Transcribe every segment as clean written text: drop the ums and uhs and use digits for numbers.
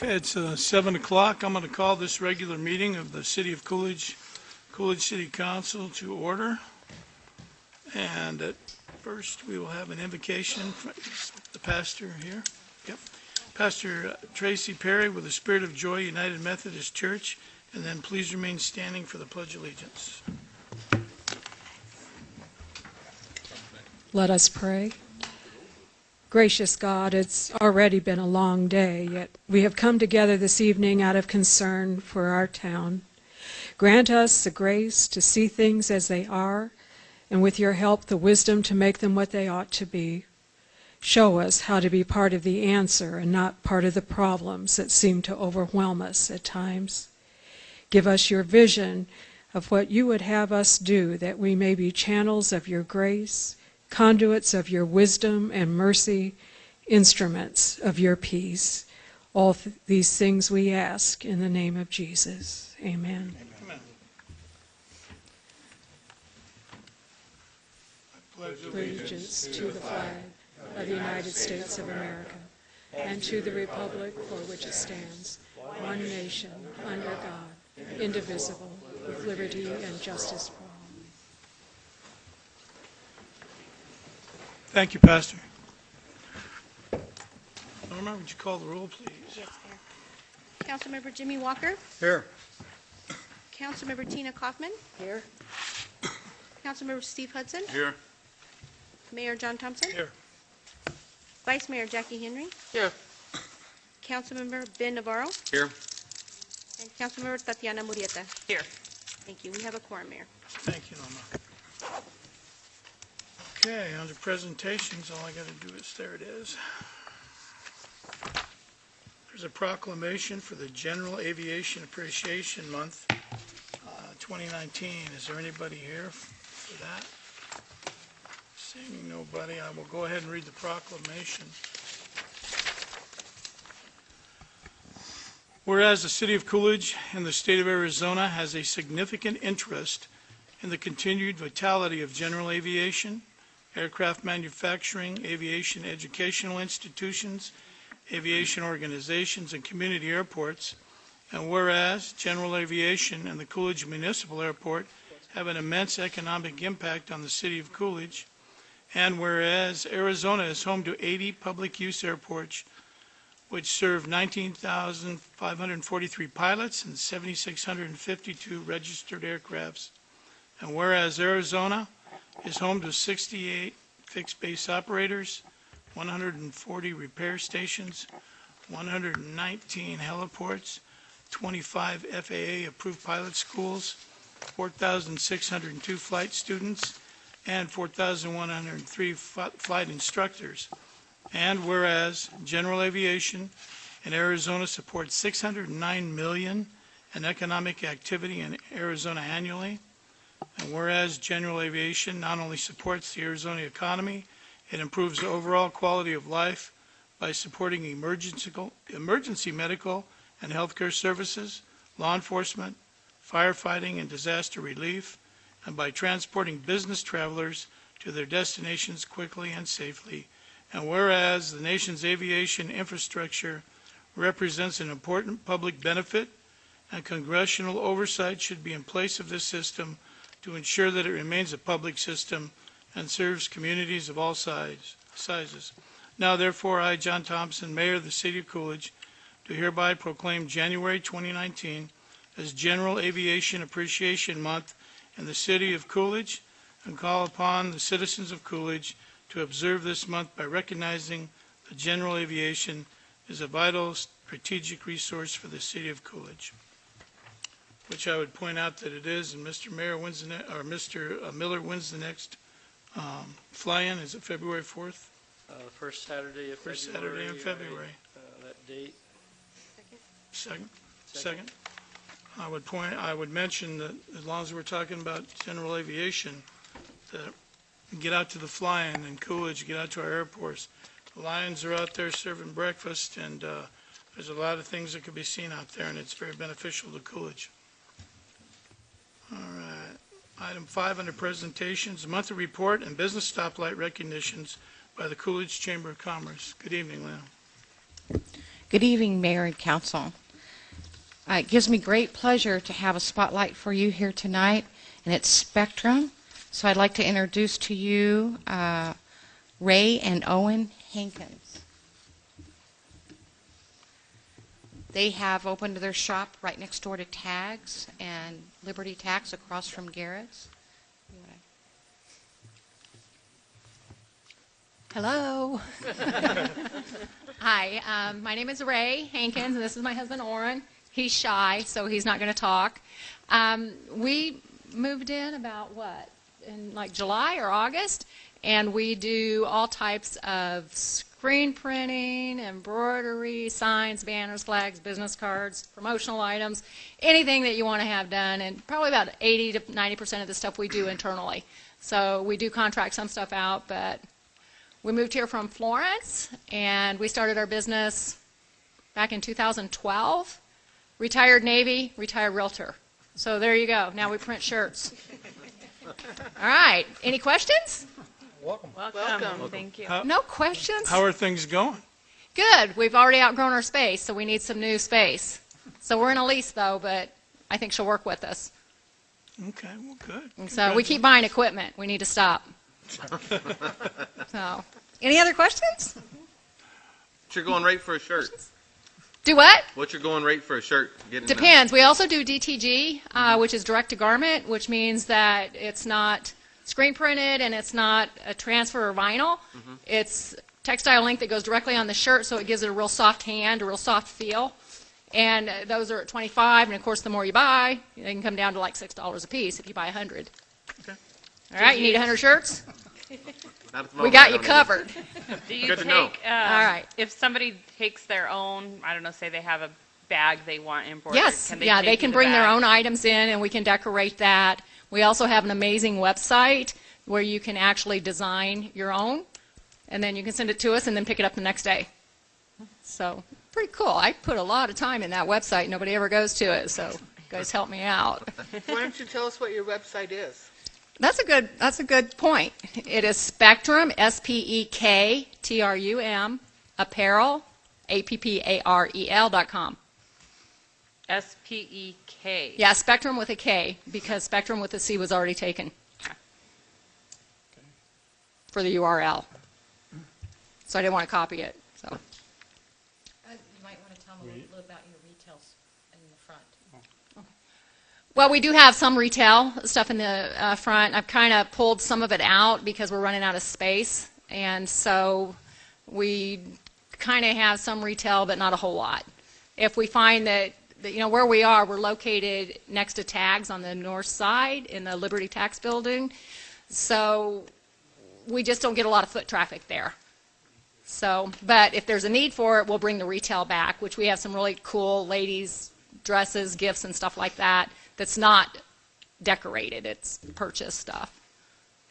Okay, it's 7 o'clock. I'm going to call this regular meeting of the City of Coolidge City Council to order. And at first, we will have an invocation from the pastor here. Yep. Pastor Tracy Perry with the Spirit of Joy United Methodist Church. And then please remain standing for the Pledge of Allegiance. Let us pray. Gracious God, it's already been a long day, yet we have come together this evening out of concern for our town. Grant us the grace to see things as they are, and with your help, the wisdom to make them what they ought to be. Show us how to be part of the answer and not part of the problems that seem to overwhelm us at times. Give us your vision of what you would have us do, that we may be channels of your grace, conduits of your wisdom and mercy, instruments of your peace. All these things we ask in the name of Jesus. Amen. Amen. Allegiance to the flag of the United States of America and to the republic for which it stands, one nation, under God, indivisible, with liberty and justice for all. Thank you, Pastor. Norma, would you call the roll, please? Yes, Mayor. Councilmember Jimmy Walker. Here. Councilmember Tina Kaufman. Here. Councilmember Steve Hudson. Here. Mayor John Thompson. Here. Vice Mayor Jackie Henry. Here. Councilmember Ben Navarro. Here. And Councilmember Tatiana Murrieta. Here. Thank you. We have a quorum, Mayor. Thank you, Norma. Okay, under presentations, all I got to do is, there it is. There's a proclamation for the General Aviation Appreciation Month 2019. Is there anybody here for that? Seeing nobody, I will go ahead and read the proclamation. Whereas the City of Coolidge and the State of Arizona has a significant interest in the continued vitality of general aviation, aircraft manufacturing, aviation educational institutions, aviation organizations, and community airports. And whereas general aviation and the Coolidge Municipal Airport have an immense economic impact on the city of Coolidge. And whereas Arizona is home to 80 public use airports, which serve 19,543 pilots and 7,652 registered aircrafts. And whereas Arizona is home to 68 fixed base operators, 140 repair stations, 119 heliports, 25 FAA approved pilot schools, 4,602 flight students, and 4,103 flight instructors. And whereas general aviation in Arizona supports $609 million in economic activity in Arizona annually. And whereas general aviation not only supports the Arizona economy, it improves the overall quality of life by supporting emergency medical and healthcare services, law enforcement, firefighting, and disaster relief, and by transporting business travelers to their destinations quickly and safely. And whereas the nation's aviation infrastructure represents an important public benefit, and congressional oversight should be in place of this system to ensure that it remains a public system and serves communities of all sizes. Now, therefore, I, John Thompson, Mayor of the City of Coolidge, do hereby proclaim January 2019 as General Aviation Appreciation Month in the City of Coolidge, and call upon the citizens of Coolidge to observe this month by recognizing that general aviation is a vital strategic resource for the City of Coolidge, which I would point out that it is. And Mr. Mayor wins Mr. Miller wins the next fly-in. Is it February 4th? First Saturday of First February. Saturday in February. That date. Second. I would mention that as long as we're talking about general aviation, that get out to the fly-in in Coolidge, get out to our airports. The Lions are out there serving breakfast, and there's a lot of things that could be seen out there, and it's very beneficial to Coolidge. All right. Item 5 under presentations, monthly report and business stoplight recognitions by the Coolidge Chamber of Commerce. Good evening, Lynn. Good evening, Mayor and Council. It gives me great pleasure to have a spotlight for you here tonight, and it's Spectrum. So I'd like to introduce to you Ray and Owen Hankins. They have opened their shop right next door to Tags and Liberty Tax across from Garrett's. Hello. Hi, my name is Ray Hankins, and this is my husband, Orrin. He's shy, so he's not going to talk. We moved in about, in like July or August, and we do all types of screen printing, embroidery, signs, banners, flags, business cards, promotional items, anything that you want to have done, and probably about 80 to 90% of the stuff we do internally. So we do contract some stuff out, but we moved here from Florence, and we started our business back in 2012. Retired Navy, retired realtor. So there you go. Now we print shirts. All right. Any questions? Welcome. Thank you. No questions? How are things going? Good. We've already outgrown our space, so we need some new space. So we're in a lease, though, but I think she'll work with us. Okay, well, good. And so we keep buying equipment. We need to stop. So, any other questions? What's your going rate for a shirt? Do what? What's your going rate for a shirt? Depends. We also do DTG, which is direct to garment, which means that it's not screen printed and it's not a transfer or vinyl. It's textile ink that goes directly on the shirt, so it gives it a real soft hand, a real soft feel. And those are at $25, and of course, the more you buy, they can come down to like $6 a piece if you buy 100. Okay. All right, you need 100 shirts? Not at the We moment, got I you don't covered. Do you Good to know. take, All right. if somebody takes their own, I don't know, say they have a bag they want embroidered. Yes, can yeah, take they you can the bring their bag? own items in, and we can decorate that. We also have an amazing website where you can actually design your own, and then you can send it to us and then pick it up the next day. So, pretty cool. I put a lot of time in that website. Nobody ever goes to it, so you guys help me out. Why don't you tell us what your website is? That's a good point. It is Spectrum, SPEKTRUM, apparel, APPAREL.com. SPEK. Yeah, Spectrum with a K, because Spectrum with a C was already taken for the URL. So I didn't want to copy it. So You might want to tell them a little about your retail in the front. well, we do have some retail stuff in the front. I've kind of pulled some of it out because we're running out of space, and so we kind of have some retail, but not a whole lot. If we find that where we are, we're located next to Tags on the north side in the Liberty Tax Building, so we just don't get a lot of foot traffic there. So, but if there's a need for it, we'll bring the retail back, which we have some really cool ladies' dresses, gifts, and stuff like that that's not decorated. It's purchased stuff.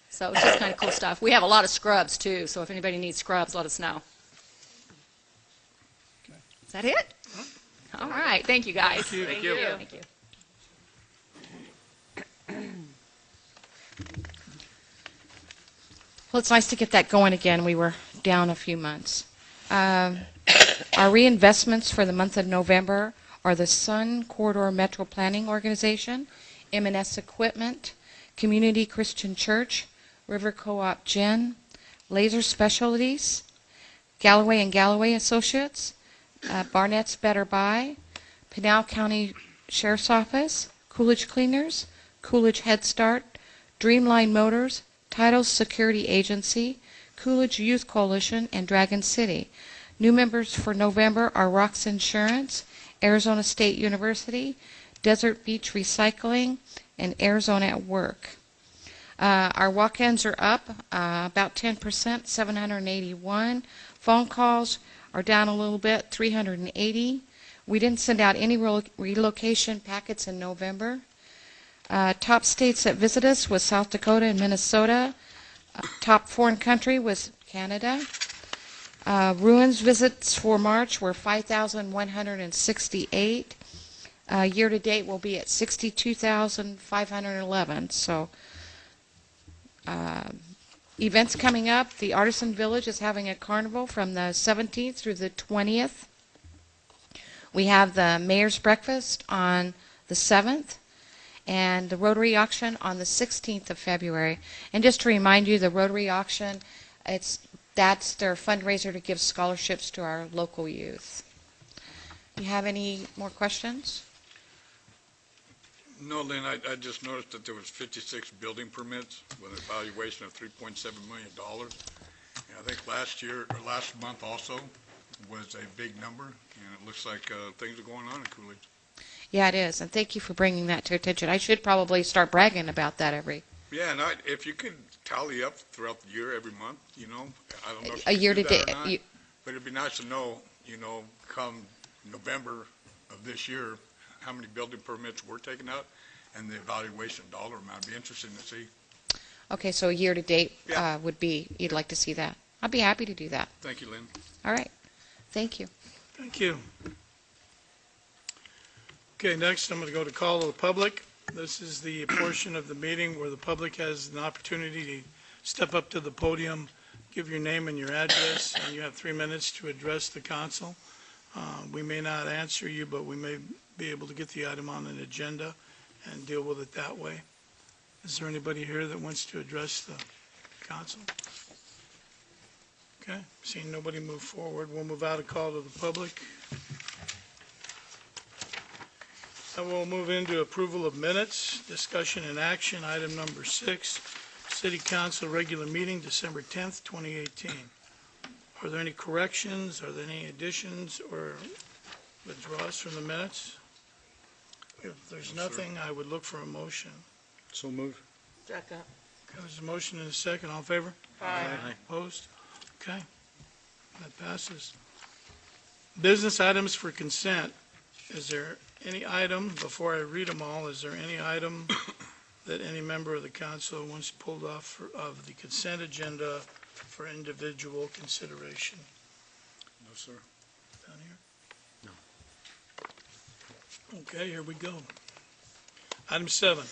So it's just kind of cool stuff. We have a lot of scrubs, too, so if anybody needs scrubs, let us know. Is that it? All right. Thank you, guys. Thank you. Thank you. Well, it's nice to get that going again. We were down a few months. Our reinvestments for the month of November are the Sun Corridor Metro Planning Organization, M&S Equipment, Community Christian Church, River Co-op Gin, Laser Specialties, Galloway and Galloway Associates, Barnett's Better Buy, Pinal County Sheriff's Office, Coolidge Cleaners, Coolidge Head Start, Dreamline Motors, Titles Security Agency, Coolidge Youth Coalition, and Dragon City. New members for November are Rocks Insurance, Arizona State University, Desert Beach Recycling, and Arizona at Work. Our walk-ins are up about 10%, 781. Phone calls are down a little bit, 380. We didn't send out any relocation packets in November. Top states that visit us was South Dakota and Minnesota. Top foreign country was Canada. Ruins visits for March were 5,168. Year to date will be at 62,511. So events coming up. The Artisan Village is having a carnival from the 17th through the 20th. We have the mayor's breakfast on the 7th and the Rotary auction on the 16th of February. And just to remind you, the Rotary auction, that's their fundraiser to give scholarships to our local youth. You have any more questions? No, Lynn, I just noticed that there was 56 building permits with an evaluation of $3.7 million. And I think last month also was a big number, and it looks like things are going on in Coolidge. Yeah, it is, and thank you for bringing that to attention. I should probably start bragging about that every. Yeah, and if you could tally up throughout the year, every month, I don't know if A you year could to do that date. or not, but it'd be nice to know, come November of this year, how many building permits were taken out and the evaluation dollar amount. It'd be interesting to see. Okay, so a year to date Yeah. would be, you'd like to see that. I'd be happy to do that. Thank you, Lynn. All right. Thank you. Thank you. Okay, next I'm going to go to call to the public. This is the portion of the meeting where the public has an opportunity to step up to the podium, give your name and your address, and you have 3 minutes to address the council. We may not answer you, but we may be able to get the item on an agenda and deal with it that way. Is there anybody here that wants to address the council? Okay, seeing nobody move forward, we'll move out of call to the public. And we'll move into approval of minutes, discussion and action, item number 6, City Council regular meeting, December 10th, 2018. Are there any corrections? Are there any additions or withdrawals from the minutes? If there's nothing, I would look for a motion. So moved. Second. Okay, there's a motion and a second. All in favor? Aye. Opposed? Okay, that passes. Business items for consent. Is there any item, before I read them all, is there any item that any member of the council wants pulled off of the consent agenda for individual consideration? No, sir. Down here? No. Okay, here we go. Item 7.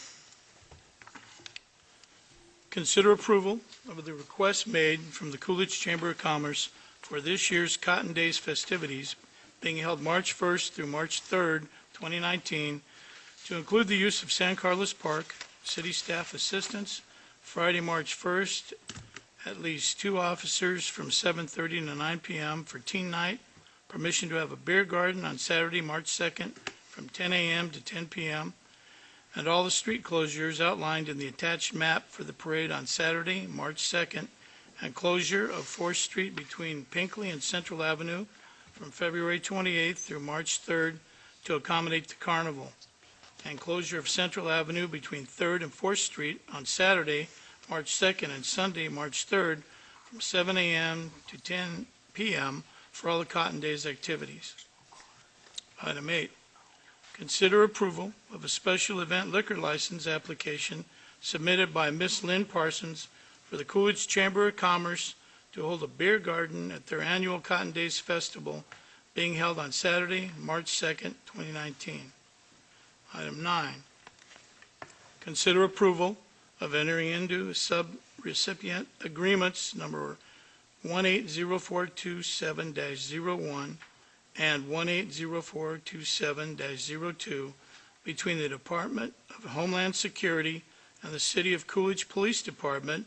Consider approval of the request made from the Coolidge Chamber of Commerce for this year's Cotton Days festivities being held March 1st through March 3rd, 2019, to include the use of San Carlos Park, city staff assistance, Friday, March 1st, at least 2 officers from 7:30 to 9 p.m. for teen night, permission to have a beer garden on Saturday, March 2nd, from 10 a.m. to 10 p.m., and all the street closures outlined in the attached map for the parade on Saturday, March 2nd, and closure of 4th Street between Pinkley and Central Avenue from February 28th through March 3rd to accommodate the carnival, and closure of Central Avenue between 3rd and 4th Street on Saturday, March 2nd, and Sunday, March 3rd, from 7 a.m. to 10 p.m. for all the Cotton Days activities. Item 8. Consider approval of a special event liquor license application submitted by Miss Lynn Parsons for the Coolidge Chamber of Commerce to hold a beer garden at their annual Cotton Days Festival being held on Saturday, March 2nd, 2019. Item 9. Consider approval of entering into sub-recipient agreements number 180427-01 and 180427-02 between the Department of Homeland Security and the City of Coolidge Police Department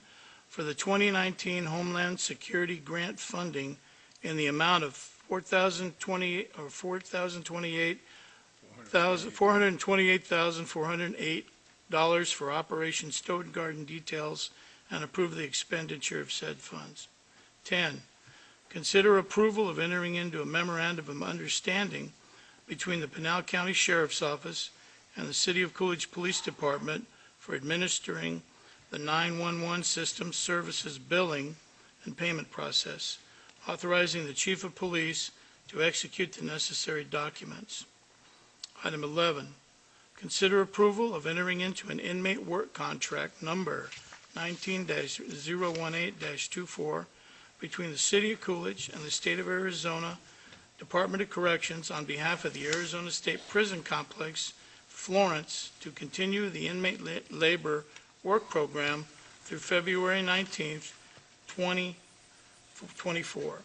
for the 2019 Homeland Security Grant funding in the amount of $428,408 for Operation Stone Garden details and approve the expenditure of said funds. 10. Consider approval of entering into a memorandum of understanding between the Pinal County Sheriff's Office and the City of Coolidge Police Department for administering the 911 system services billing and payment process, authorizing the Chief of Police to execute the necessary documents. Item 11. Consider approval of entering into an inmate work contract number 19-018-24 between the City of Coolidge and the State of Arizona Department of Corrections on behalf of the Arizona State Prison Complex, Florence, to continue the inmate labor work program through February 19th, 2024.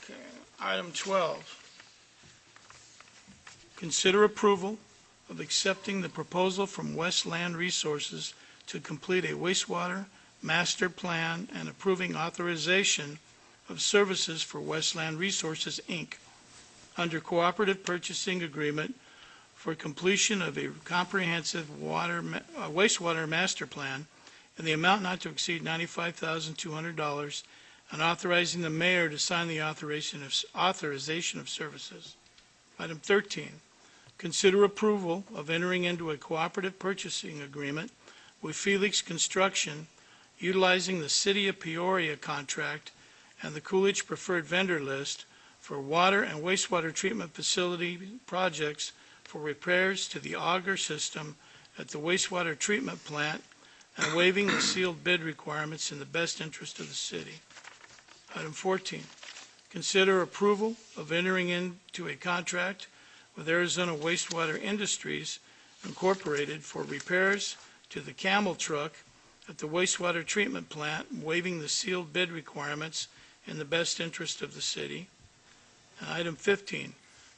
Okay. Item 12, consider approval of accepting the proposal from Westland Resources to complete a wastewater master plan and approving authorization of services for Westland Resources, Inc. under cooperative purchasing agreement for completion of a comprehensive wastewater master plan in the amount not to exceed $95,200 and authorizing the mayor to sign the authorization of services. Item 13, consider approval of entering into a cooperative purchasing agreement with Felix Construction utilizing the City of Peoria contract and the Coolidge preferred vendor list for water and wastewater treatment facility projects for repairs to the auger system at the wastewater treatment plant and waiving the sealed bid requirements in the best interest of the city. Item 14, consider approval of entering into a contract with Arizona Wastewater Industries Incorporated for repairs to the camel truck at the wastewater treatment plant, waiving the sealed bid requirements in the best interest of the city. And item 15,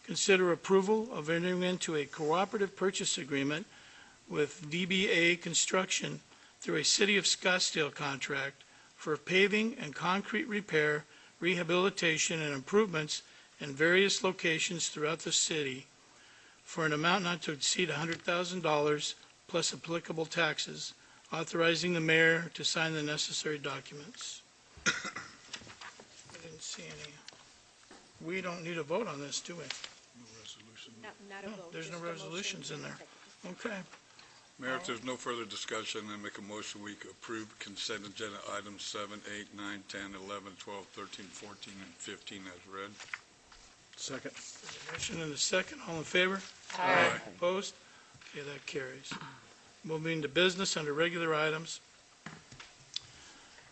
consider approval of entering into a cooperative purchase agreement with DBA Construction through a City of Scottsdale contract for paving and concrete repair, rehabilitation, and improvements in various locations throughout the city for an amount not to exceed $100,000 plus applicable taxes, authorizing the mayor to sign the necessary documents. I didn't see any. We don't need a vote on this, do we? No resolution. Not a No, vote. there's no just a motion. resolutions in there. Okay. Mayor, if there's no further discussion, I make a motion we approve consent agenda items 7, 8, 9, 10, 11, 12, 13, 14, and 15 as read. Second. Motion and a second. All in favor? Aye. Opposed? Okay, that carries. Moving to business under regular items.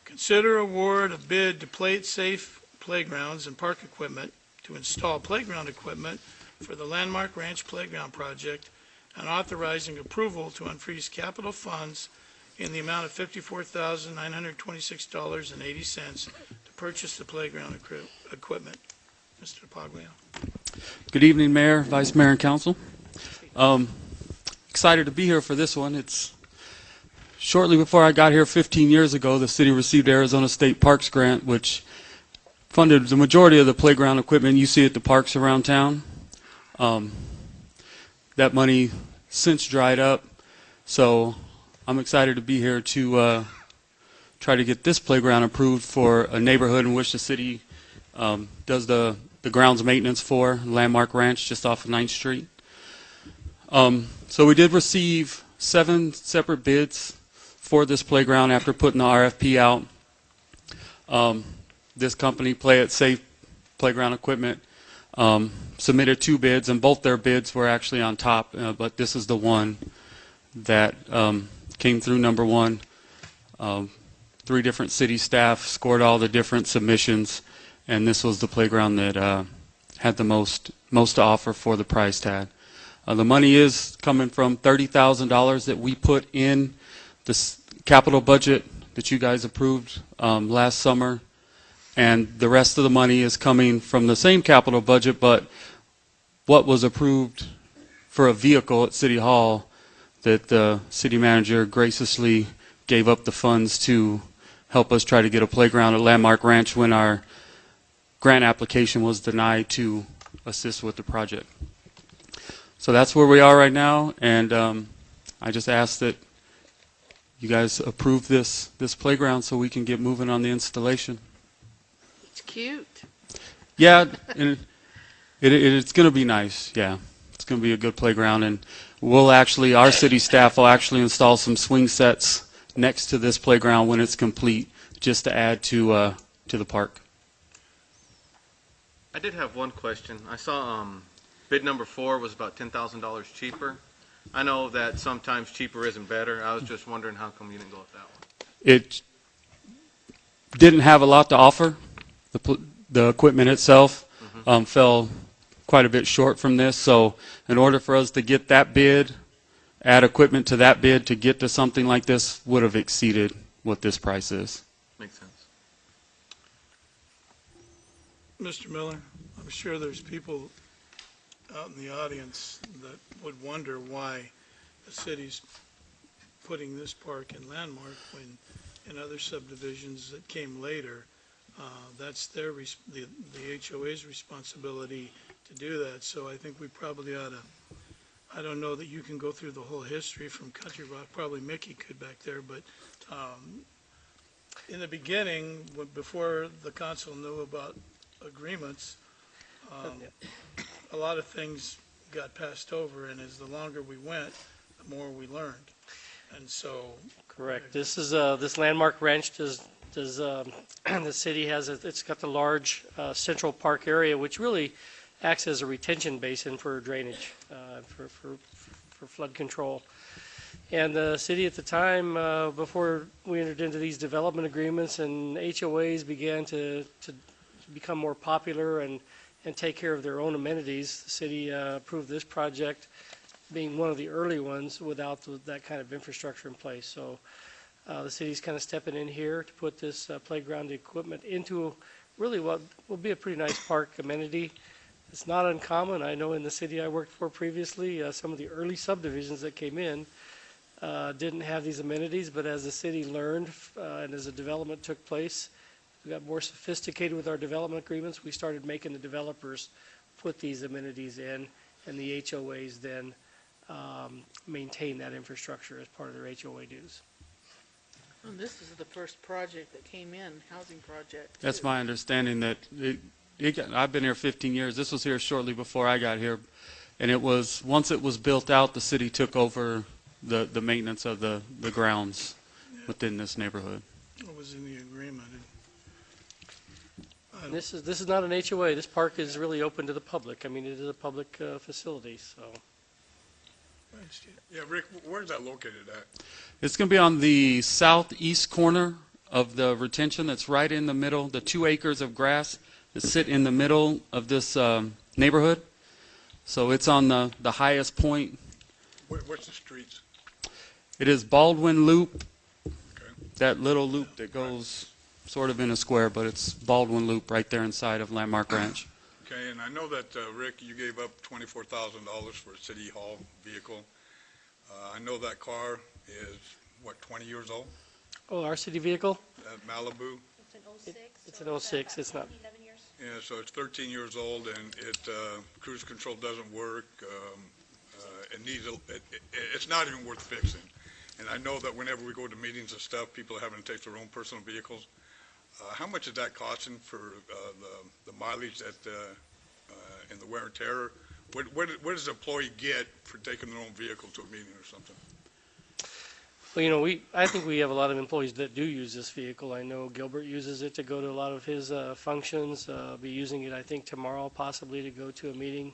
Consider award of bid to Play It Safe Playgrounds and Park Equipment to install playground equipment for the Landmark Ranch Playground Project and authorizing approval to unfreeze capital funds in the amount of $54,926.80 to purchase the playground equipment. Mr. Paglia. Good evening, Mayor, Vice Mayor, and Council. Excited to be here for this one. It's shortly before I got here 15 years ago, the city received Arizona State Parks Grant, which funded the majority of the playground equipment you see at the parks around town. That money since dried up, so I'm excited to be here to try to get this playground approved for a neighborhood in which the city does the grounds maintenance for, Landmark Ranch, just off of 9th Street. So we did receive 7 separate bids for this playground after putting the RFP out. This company, Play It Safe Playground Equipment, submitted 2 bids, and both their bids were actually on top, but this is the one that came through number 1. 3 different city staff scored all the different submissions, and this was the playground that had the most to offer for the price tag. The money is coming from $30,000 that we put in this capital budget that you guys approved last summer, and the rest of the money is coming from the same capital budget, but what was approved for a vehicle at City Hall that the city manager graciously gave up the funds to help us try to get a playground at Landmark Ranch when our grant application was denied to assist with the project. So that's where we are right now, and I just ask that you guys approve this playground so we can get moving on the installation. It's cute. Yeah, and it's going to be nice. Yeah, it's going to be a good playground, and our city staff will actually install some swing sets next to this playground when it's complete, just to add to the park. I did have one question. I saw bid number 4 was about $10,000 cheaper. I know that sometimes cheaper isn't better. I was just wondering how come you didn't go with that one. It didn't have a lot to offer. The equipment itself fell quite a bit short from this, so in order for us to get that bid, add equipment to that bid to get to something like this would have exceeded what this price is. Makes sense. Mr. Miller, I'm sure there's people out in the audience that would wonder why the city's putting this park in Landmark when in other subdivisions that came later, that's their, the HOA's responsibility to do that. So I think we probably ought to, I don't know that you can go through the whole history from Country Rock, probably Mickey could back there, but in the beginning, before the council knew about agreements, a lot of things got passed over, and as the longer we went, the more we learned. And so, Correct. This is, this Landmark Ranch the city has, it's got the large central park area, which really acts as a retention basin for drainage, for flood control. And the city at the time, before we entered into these development agreements and HOAs began to become more popular and take care of their own amenities, the city approved this project, being one of the early ones without that kind of infrastructure in place. So the city's kind of stepping in here to put this playground equipment into really what will be a pretty nice park amenity. It's not uncommon. I know in the city I worked for previously, some of the early subdivisions that came in didn't have these amenities, but as the city learned and as the development took place, we got more sophisticated with our development agreements. We started making the developers put these amenities in, and the HOAs then maintain that infrastructure as part of their HOA dues. And this is the first project that came in, housing project. That's my understanding that I've been here 15 years. This was here shortly before I got here. And it was, once it was built out, the city took over the maintenance of the grounds within this neighborhood. It was in the agreement. And this is not an HOA. This park is really open to the public. I mean, it is a public facility, so. Yeah, Rick, where's that located at? It's going to be on the southeast corner of the retention that's right in the middle, the 2 acres of grass that sit in the middle of this neighborhood. So it's on the highest point. What's the streets? It is Baldwin Loop, Okay. that little loop that goes sort of in a square, but it's Baldwin Loop right there inside of Landmark Ranch. Okay, and I know that, Rick, you gave up $24,000 for a city hall vehicle. I know that car is, what, 20 years old? Oh, our city vehicle? Malibu? It's an 06. It's an 06. It's not. 11 years. Yeah, so it's 13 years old, and it cruise control doesn't work. It needs it's not even worth fixing. And I know that whenever we go to meetings and stuff, people are having to take their own personal vehicles. How much is that costing for the mileage that and the wear and tear? What does the employee get for taking their own vehicle to a meeting or something? Well, you know, I think we have a lot of employees that do use this vehicle. I know Gilbert uses it to go to a lot of his functions. Be using it, I think, tomorrow possibly to go to a meeting.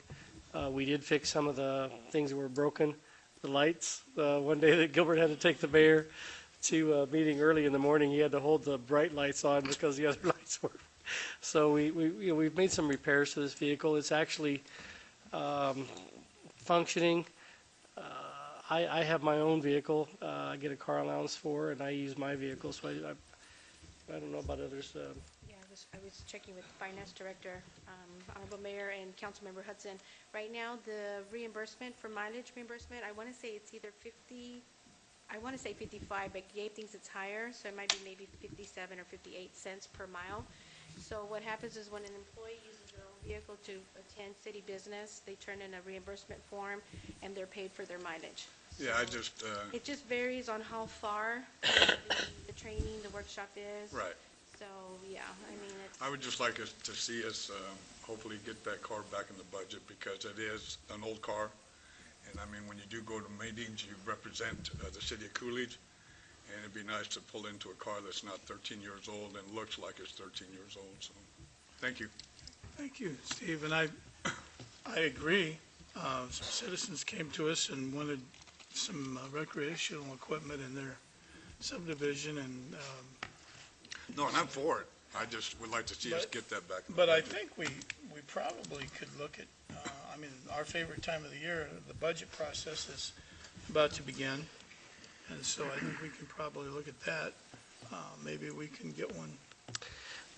We did fix some of the things that were broken. The lights. One day that Gilbert had to take the mayor to a meeting early in the morning, he had to hold the bright lights on because the other lights were. So we've made some repairs to this vehicle. It's actually functioning. I have my own vehicle. I get a car allowance for, and I use my vehicle. So I don't know about others. Yeah, I was checking with the Finance Director, Honorable Mayor, and Councilmember Hudson. Right now, the reimbursement for mileage reimbursement, I want to say it's either 50, I want to say 55, but Gabe thinks it's higher, so it might be maybe 57 or 58 cents per mile. So what happens is when an employee uses their own vehicle to attend city business, they turn in a reimbursement form, and they're paid for their mileage. Yeah, I just... It just varies on how far the training, the workshop is. Right. So, yeah, I mean, it's... I would just like us to see us hopefully get that car back in the budget because it is an old car. And I mean, when you do go to meetings, you represent the city of Coolidge. And it'd be nice to pull into a car that's not 13 years old and looks like it's 13 years old. So, thank you. Thank you, Steve. And I agree. Some citizens came to us and wanted some recreational equipment in their subdivision, and No, and I'm for it. I just would like to see us get that back in the but I budget. think we probably could look at, I mean, our favorite time of the year, the budget process is about to begin. And so I think we can probably look at that. Maybe we can get one.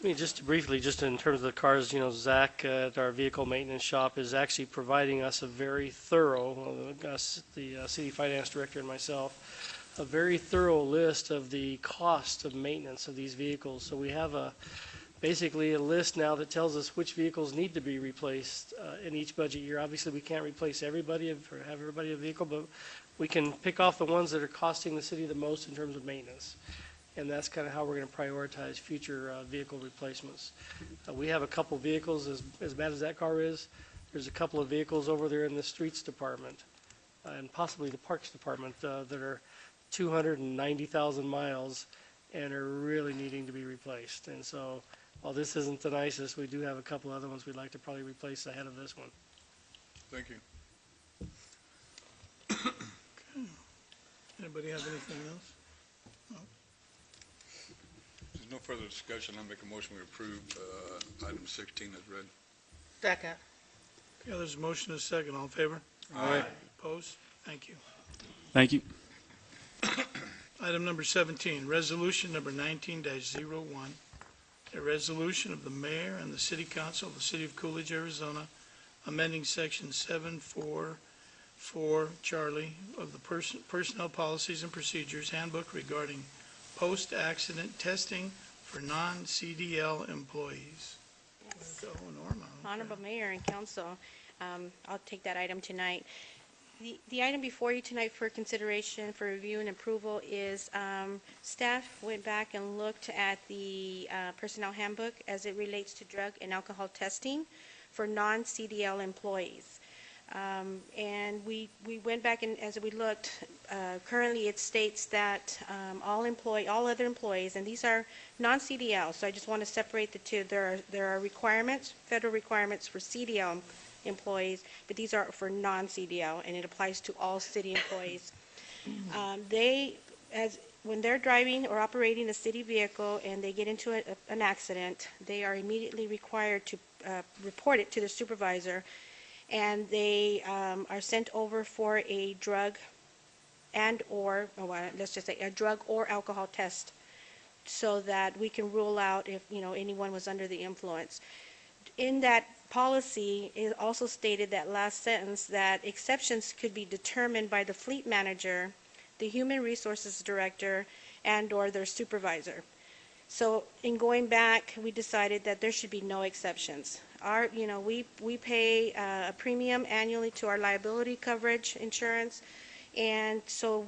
I mean, just briefly, just in terms of the cars, Zach at our vehicle maintenance shop is actually providing us a very thorough, the city finance director and myself, a very thorough list of the cost of maintenance of these vehicles. So we have basically a list now that tells us which vehicles need to be replaced in each budget year. Obviously, we can't replace everybody or have everybody a vehicle, but we can pick off the ones that are costing the city the most in terms of maintenance. And that's kind of how we're going to prioritize future vehicle replacements. We have a couple vehicles, as bad as that car is, there's a couple of vehicles over there in the streets department and possibly the parks department that are 290,000 miles and are really needing to be replaced. And so while this isn't the nicest, we do have a couple other ones we'd like to probably replace ahead of this one. Thank you. Anybody have anything else? If there's no further discussion, I'll make a motion we approve item 16 as read. Second. Okay, there's a motion and a second. All in favor? Aye. Opposed? Thank you. Thank you. Item number 17, resolution number 19-01, a resolution of the mayor and the city council of the city of Coolidge, Arizona, amending section 744 Charlie of the Personnel Policies and Procedures Handbook regarding post-accident testing for non-CDL employees. Go, Norma. Honorable Mayor and Council, I'll take that item tonight. The item before you tonight for consideration, for review and approval is staff went back and looked at the personnel handbook as it relates to drug and alcohol testing for non-CDL employees. And we went back and as we looked, currently it states that all other employees, and these are non-CDL, so I just want to separate the two. There are requirements, federal requirements for CDL employees, but these are for non-CDL, and it applies to all city employees. When they're driving or operating a city vehicle and they get into an accident, they are immediately required to report it to the supervisor, and they are sent over for a drug let's just say a drug or alcohol test, so that we can rule out if anyone was under the influence. In that policy, it also stated, that last sentence, that exceptions could be determined by the fleet manager, the human resources director, and/or their supervisor. So in going back, we decided that there should be no exceptions. We pay a premium annually to our liability coverage insurance, and so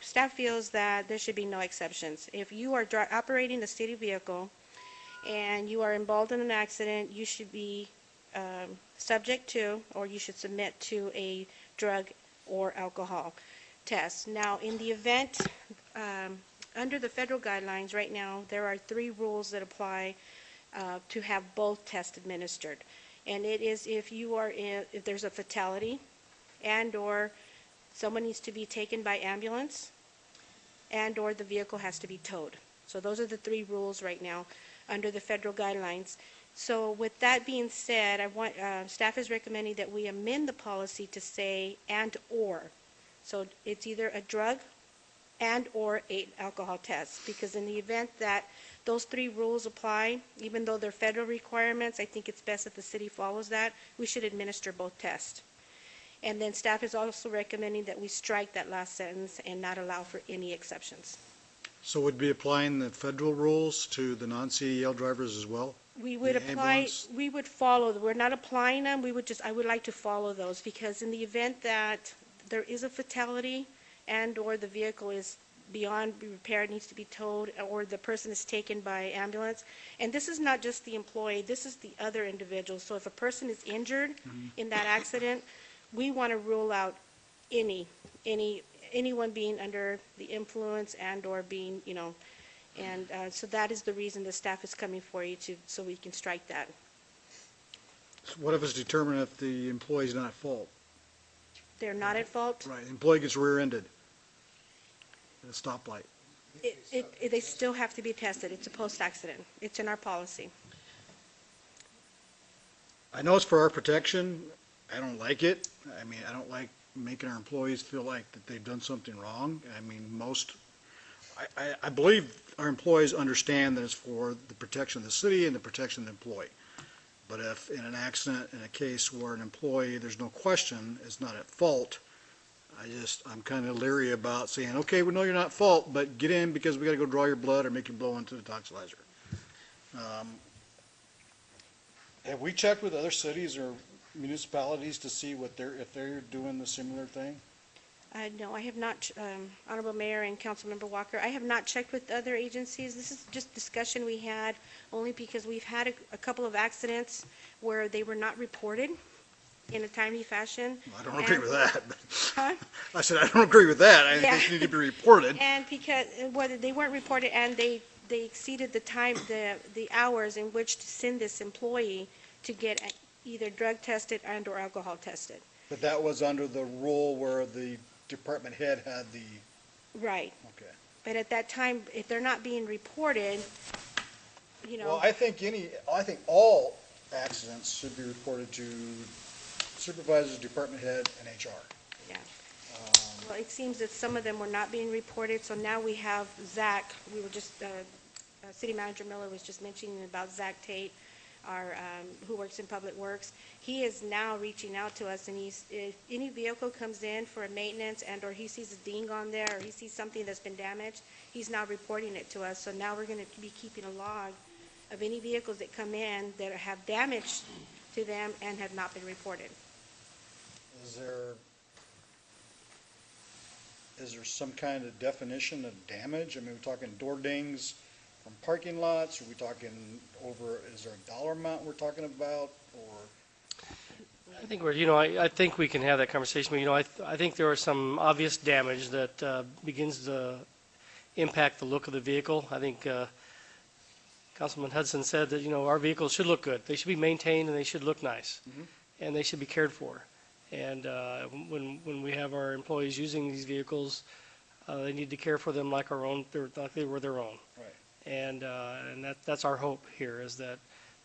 staff feels that there should be no exceptions. If you are operating a city vehicle and you are involved in an accident, you should be subject to, or you should submit to, a drug or alcohol test. Now, in the event, under the federal guidelines right now, there are 3 rules that apply to have both tests administered. And it is if there's a fatality, and/or someone needs to be taken by ambulance, and/or the vehicle has to be towed. So those are the 3 rules right now under the federal guidelines. So with that being said, staff is recommending that we amend the policy to say and/or. So it's either a drug and/or an alcohol test, because in the event that those 3 rules apply, even though they're federal requirements, I think it's best that the city follows that. We should administer both tests. And then staff is also recommending that we strike that last sentence and not allow for any exceptions. So would be applying the federal rules to the non-CDL drivers as well? We would follow, we're not applying them, I would like to follow those, because in the event that there is a fatality and/or the vehicle is beyond repair, needs to be towed, or the person is taken by ambulance, and this is not just the employee, this is the other individual. So if a person is injured in that accident, we want to rule out anyone being under the influence and/or being, so that is the reason the staff is coming for you so we can strike that. So what if it's determined if the employee's not at fault? They're not at fault? Right, the employee gets rear-ended at a stoplight. They still have to be tested. It's a post-accident. It's in our policy. I know it's for our protection. I don't like it. I mean, I don't like making our employees feel like that they've done something wrong. I mean, most I believe our employees understand that it's for the protection of the city and the protection of the employee. But if in an accident, in a case where an employee, there's no question, is not at fault, I'm kind of leery about saying, okay, we know you're not at fault, but get in because we got to go draw your blood or make you blow into the toxilizer. Have we checked with other cities or municipalities to see if they're doing the similar thing? No, I have not, Honorable Mayor and Councilmember Walker, I have not checked with other agencies. This is just discussion we had, only because we've had a couple of accidents where they were not reported in a timely fashion. I don't agree with that. Huh? I said, I don't agree with that. I Yeah. think they need to be reported. And because, whether they weren't reported and they exceeded the time, the hours in which to send this employee to get either drug tested and or alcohol tested. But that was under the rule where the department head had the, Right. okay. But at that time, if they're not being reported, Well, I think all accidents should be reported to supervisors, department head, and HR. Yeah. Well, it seems that some of them were not being reported, so now we have Zach, we were just, City Manager Miller was just mentioning about Zach Tate, our, who works in Public Works. He is now reaching out to us, and if any vehicle comes in for a maintenance and/or he sees a ding on there, or he sees something that's been damaged, he's now reporting it to us. So now we're going to be keeping a log of any vehicles that come in that have damage to them and have not been reported. Is there some kind of definition of damage? I mean, we're talking door dings from parking lots? Are we talking is there a dollar amount we're talking about, or? I think I think we can have that conversation, but, I think there are some obvious damage that begins to impact the look of the vehicle. I think Councilman Hudson said that, our vehicles should look good. They should be maintained and they should look nice, and they should be cared for. And when we have our employees using these vehicles, they need to care for them like they were their own. Right. And that's our hope here, is that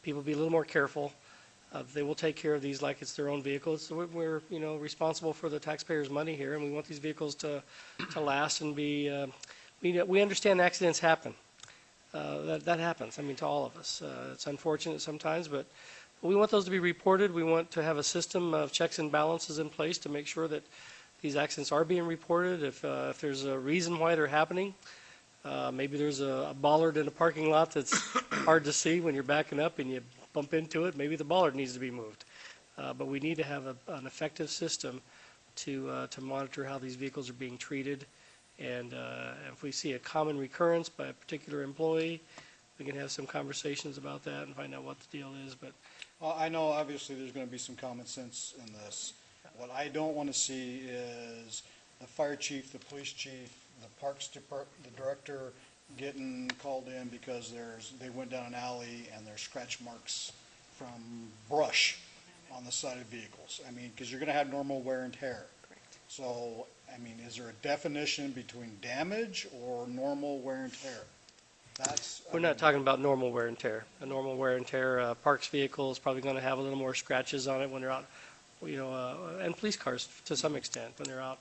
people be a little more careful. They will take care of these like it's their own vehicles. So we're responsible for the taxpayers' money here, and we want these vehicles to last and be. We understand accidents happen. That happens. I mean, to all of us. It's unfortunate sometimes, but we want those to be reported. We want to have a system of checks and balances in place to make sure that these accidents are being reported. If there's a reason why they're happening, maybe there's a bollard in a parking lot that's hard to see when you're backing up and you bump into it. Maybe the bollard needs to be moved. But we need to have an effective system to monitor how these vehicles are being treated. And if we see a common recurrence by a particular employee, we can have some conversations about that and find out what the deal is. But I know obviously there's going to be some common sense in this. What I don't want to see is the fire chief, the police chief, the parks department, the director getting called in because they went down an alley and there's scratch marks from brush on the side of vehicles. I mean, because you're going to have normal wear and tear. Correct. So, I mean, is there a definition between damage or normal wear and tear? We're not talking about normal wear and tear. A normal wear and tear, Parks vehicle is probably going to have a little more scratches on it when they're out, and police cars to some extent when they're out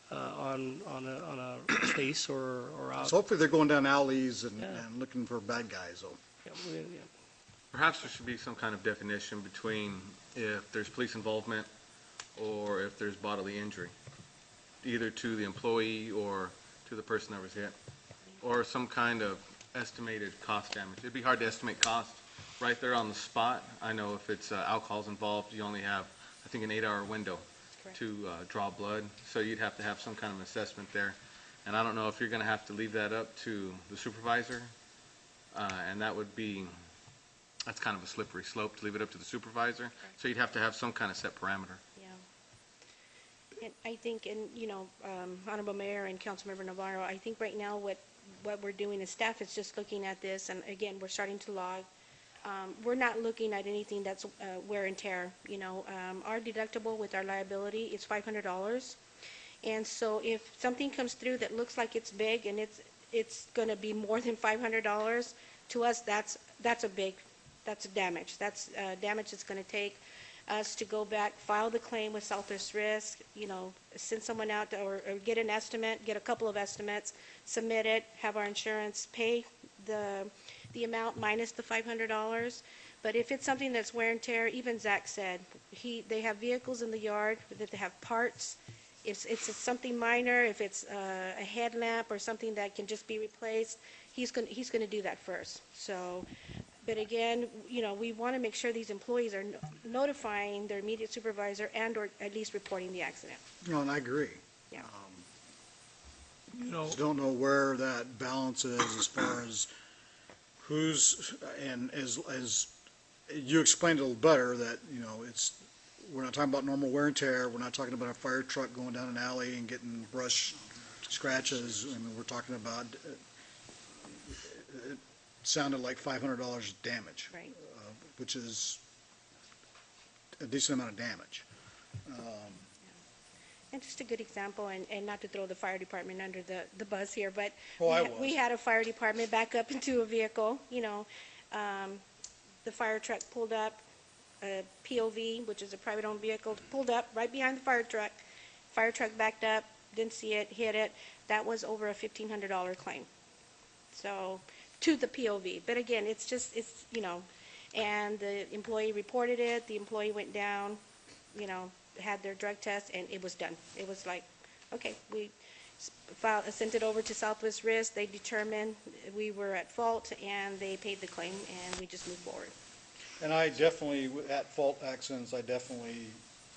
on a chase or out. So hopefully they're going down alleys and looking for bad guys, though. Yeah. Perhaps there should be some kind of definition between if there's police involvement or if there's bodily injury, either to the employee or to the person that was hit, or some kind of estimated cost damage. It'd be hard to estimate cost right there on the spot. I know if it's alcohol's involved, you only have, I think, an 8-hour window to draw blood, so you'd have to have some kind of assessment there. And I don't know if you're going to have to leave that up to the supervisor, and that's kind of a slippery slope to leave it up to the supervisor. So you'd have to have some kind of set parameter. Yeah. And I think, Honorable Mayor and Councilmember Navarro, I think right now what we're doing as staff is just looking at this, and again, we're starting to log. We're not looking at anything that's wear and tear. Our deductible with our liability is $500, and so if something comes through that looks like it's big and it's going to be more than $500 to us, that's a damage. That's damage that's going to take us to go back, file the claim with Southwest Risk, send someone out or get an estimate, get a couple of estimates, submit it, have our insurance pay the amount minus the $500. But if it's something that's wear and tear, even Zach said, they have vehicles in the yard that they have parts. If it's something minor, if it's a headlamp or something that can just be replaced, he's going to do that first. So, but again, we want to make sure these employees are notifying their immediate supervisor and or at least reporting the accident. And I agree. Yeah. Just don't know where that balance is as far as who's, and as you explained a little better, that, we're not talking about normal wear and tear. We're not talking about a fire truck going down an alley and getting brush scratches. I mean, we're talking about, it sounded like $500 damage. Right. Which is a decent amount of damage. And just a good example, and not to throw the fire department under the bus here, but Oh, we had a fire department back up into a vehicle, the fire truck pulled up, a POV, which is a private-owned vehicle, pulled up right behind the fire truck. Fire truck backed up, didn't see it, hit it. That was over a $1,500 claim. So, to the POV. But again, it's and the employee reported it, the employee went down, had their drug test, and it was done. It was like, okay, we sent it over to Southwest Risk, they determined we were at fault, and they paid the claim, and we just moved forward. And I definitely, at fault accidents, I definitely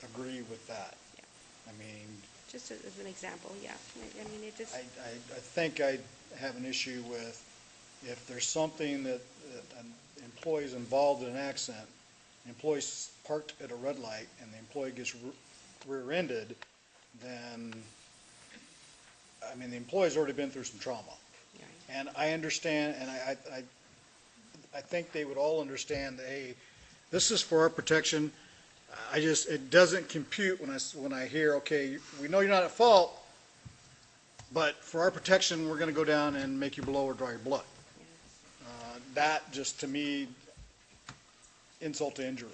agree with that. Yeah. I mean, Just as an example, yeah. I mean, it just, I think I have an issue with if there's something that an employee's involved in an accident, the employee's parked at a red light and the employee gets rear-ended, then, I mean, the employee's already been through some trauma. yeah. And I understand, and I think they would all understand that, hey, this is for our protection. It doesn't compute when I hear, okay, we know you're not at fault, but for our protection, we're going to go down and make you blow or draw your blood. That just, to me, insult to injury,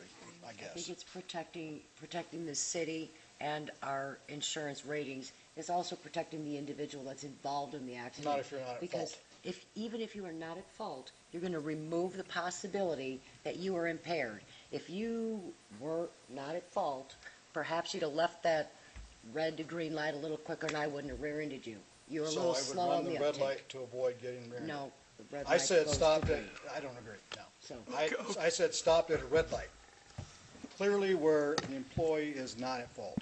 I I think guess. it's protecting the city and our insurance ratings. It's also protecting the individual that's involved in the accident. Not if you're not at Because fault. even if you are not at fault, you're going to remove the possibility that you are impaired. If you were not at fault, perhaps you'd have left that red to green light a little quicker and I wouldn't have rear-ended you. You're a So little I would slow run on the the red uptake. light to avoid getting rear-ended. No, the red I light said goes to stopped green. at, I don't agree, no. So, I said stopped at a red light, clearly where the employee is not at fault.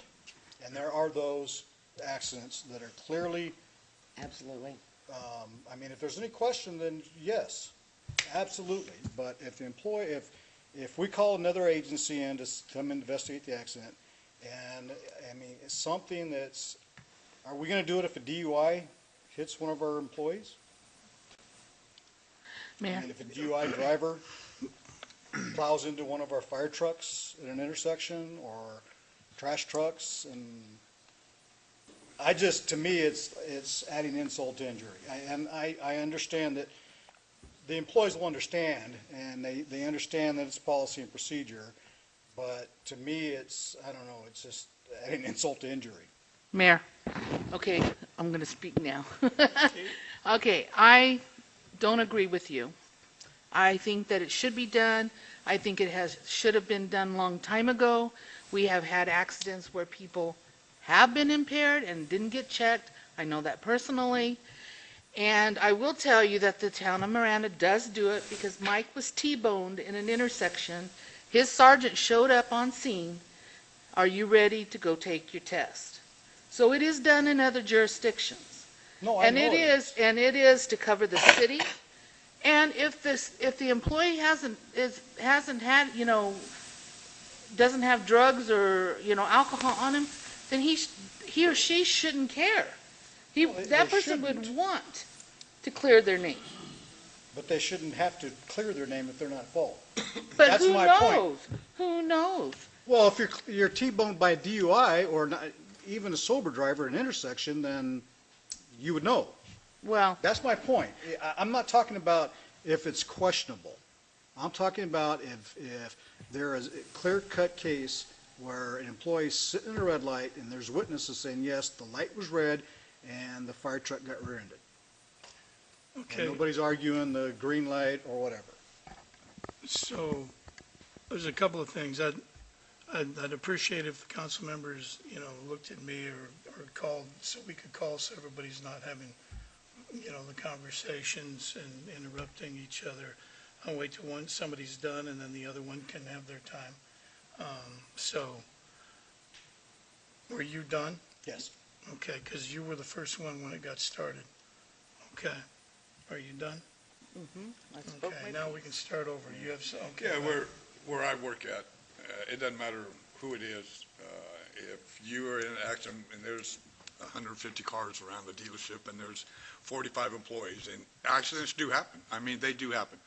And there are those accidents that are clearly, absolutely. I mean, if there's any question, then yes, absolutely. But if the employee, if we call another agency in to come investigate the accident, and, I mean, it's something that's, are we gonna do it if a DUI hits one of our employees? I Mayor? mean, if a DUI driver plows into one of our fire trucks at an intersection or trash trucks, and to me, it's adding insult to injury. And I understand that the employees will understand, and they understand that it's policy and procedure, but to me, I don't know, it's just adding insult to injury. Mayor, okay, I'm going to speak now. Okay, I don't agree with you. I think that it should be done. I think it should have been done long time ago. We have had accidents where people have been impaired and didn't get checked. I know that personally. And I will tell you that the town of Miranda does do it because Mike was T-boned in an intersection. His sergeant showed up on scene. Are you ready to go take your test? So it is done in other jurisdictions. No, I And know it is, and it is to cover the city. And if the employee hasn't had, doesn't have drugs or, alcohol on him, then he or she shouldn't care. That person would want to clear their name. But they shouldn't have to clear their name if they're not at fault. But That's who my point. knows? Who knows? Well, if you're T-boned by a DUI or not, even a sober driver at an intersection, then you would know. Well, That's my point. I'm not talking about if it's questionable. I'm talking about if there is a clear-cut case where an employee's sitting in a red light and there's witnesses saying, yes, the light was red and the fire truck got rear-ended. Okay. And nobody's arguing the green light or whatever. So, there's a couple of things. I'd appreciate if the council members, looked at me or called, so we could call, so everybody's not having, the conversations and interrupting each other. I'll wait till somebody's done, and then the other one can have their time. So, were you done? Yes. Okay, because you were the first one when it got started. Okay. Are you done? Okay, now we can start over. You have, okay. Yeah, where I work at, it doesn't matter who it is. If you are in an accident and there's 150 cars around the dealership and there's 45 employees, and accidents do happen. I mean, they do happen.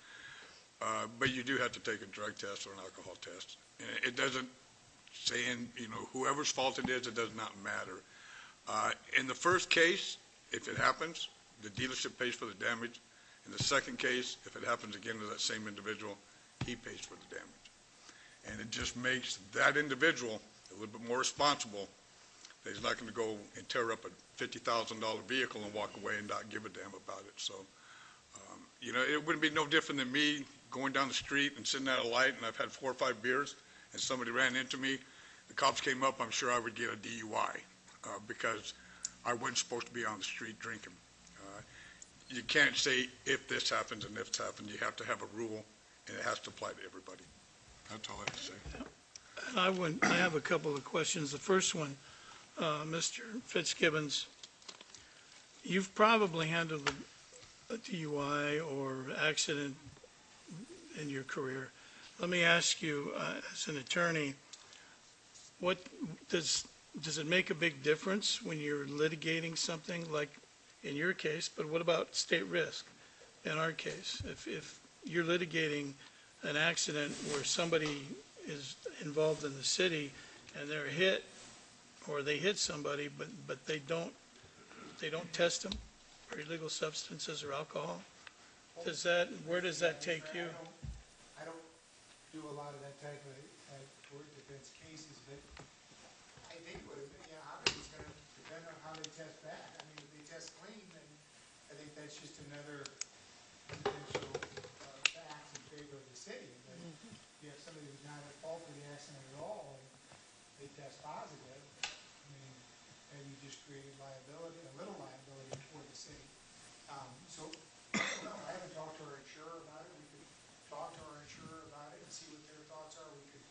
But you do have to take a drug test or an alcohol test. And it doesn't say, whoever's fault it is, it does not matter. In the first case, if it happens, the dealership pays for the damage. In the second case, if it happens again to that same individual, he pays for the damage. And it just makes that individual a little bit more responsible. That he's not going to go and tear up a $50,000 vehicle and walk away and not give a damn about it. So, it wouldn't be no different than me going down the street and sitting at a light and I've had 4 or 5 beers and somebody ran into me. The cops came up, I'm sure I would get a DUI because I wasn't supposed to be on the street drinking. You can't say if this happens and if this happens. You have to have a rule, and it has to apply to everybody. That's all I have to say. And I have a couple of questions. The first one, Mr. Fitzgibbons, you've probably handled a DUI or accident in your career. Let me ask you, as an attorney, what does it make a big difference when you're litigating something like in your case, but what about state risk in our case? If you're litigating an accident where somebody is involved in the city and they're hit, or they hit somebody, but they don't test them for illegal substances or alcohol, where does that take you? I don't do a lot of that type of court defense cases, but I think obviously it's going to depend on how they test that. I mean, if they test clean, then I think that's just another potential fact in favor of the city. But if you have somebody who's not at fault for the accident at all, and they test positive, I mean, then you just create liability, a little liability for the city. So, no, I haven't talked to our insurer about it. We could talk to our insurer about it and see what their thoughts are. We could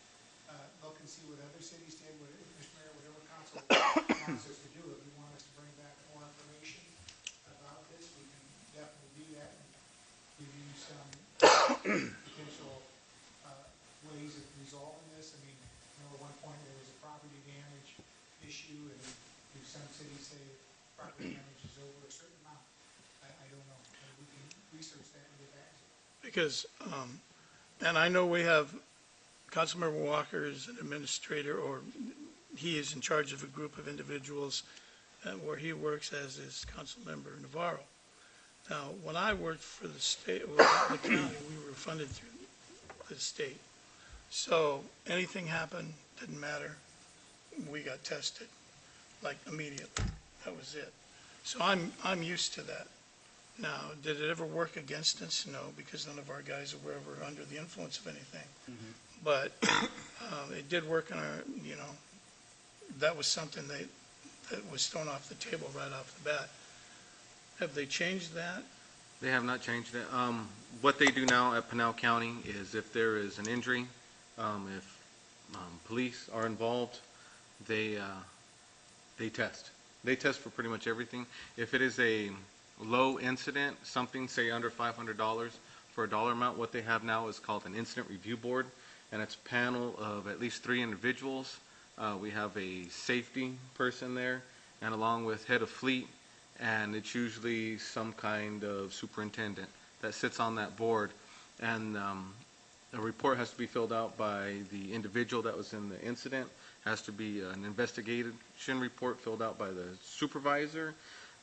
look and see what other cities did, Mr. Mayor, whatever council wants us to do. If you want us to bring back more information about this, we can definitely do that and give you some potential ways of resolving this. I mean, at one point there was a property damage issue, and some cities say property damage is over a certain amount. I don't know. We can research that and get back to you. Because, and I know we have, Councilmember Walker is an administrator, or he is in charge of a group of individuals where he works, as is Councilmember Navarro. Now, when I worked for the state, the county, we were funded through the state. So anything happened, didn't matter. We got tested, like immediately. That was it. So I'm used to that. Now, did it ever work against us? No, because none of our guys were ever under the influence of anything. But it did work in our, that was something that was thrown off the table right off the bat. Have they changed that? They have not changed it. What they do now at Pinal County is if there is an injury, if police are involved, they test. They test for pretty much everything. If it is a low incident, something say under $500 for a dollar amount, what they have now is called an incident review board, and it's a panel of at least 3 individuals. We have a safety person there, and along with head of fleet, and it's usually some kind of superintendent that sits on that board, and a report has to be filled out by the individual that was in the incident, has to be an investigation report filled out by the supervisor.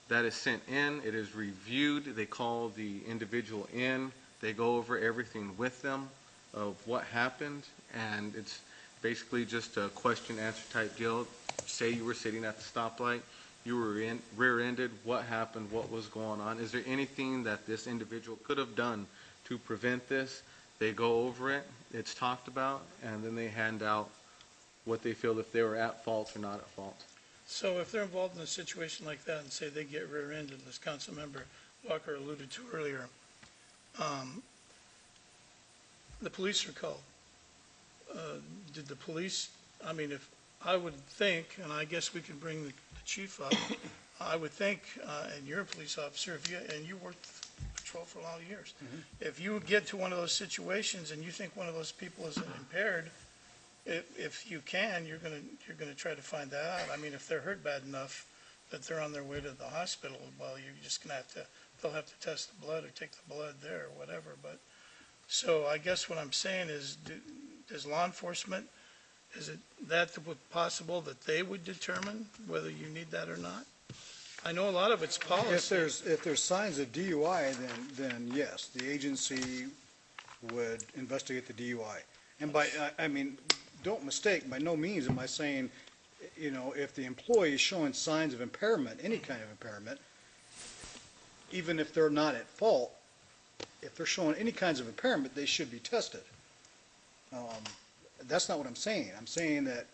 That is sent in, it is reviewed, they call the individual in, they go over everything with them, of what happened, and it's basically just a question-answer type deal. Say you were sitting at the stoplight, you were rear-ended, what happened, what was going on? Is there anything that this individual could have done to prevent this? They go over it, it's talked about, and then they hand out what they feel if they were at fault or not at fault. So if they're involved in a situation like that and say they get rear-ended, as Councilmember Walker alluded to earlier, the police are called. Did the police, I mean, if, I would think, and I guess we can bring the chief up, I would think, and you're a police officer, and you worked patrol for a lot of years. If you get to one of those situations and you think one of those people is impaired, if you can, you're gonna try to find that out. I mean, if they're hurt bad enough that they're on their way to the hospital, well, you're just gonna have to, they'll have to test the blood or take the blood there or whatever. But, so I guess what I'm saying is, does law enforcement, is it that possible that they would determine whether you need that or not? I know a lot of it's policy. If there's signs of DUI, then yes, the agency would investigate the DUI. And I mean, don't mistake, by no means am I saying, if the employee is showing signs of impairment, any kind of impairment, even if they're not at fault, if they're showing any kinds of impairment, they should be tested. That's not what I'm saying. I'm saying that,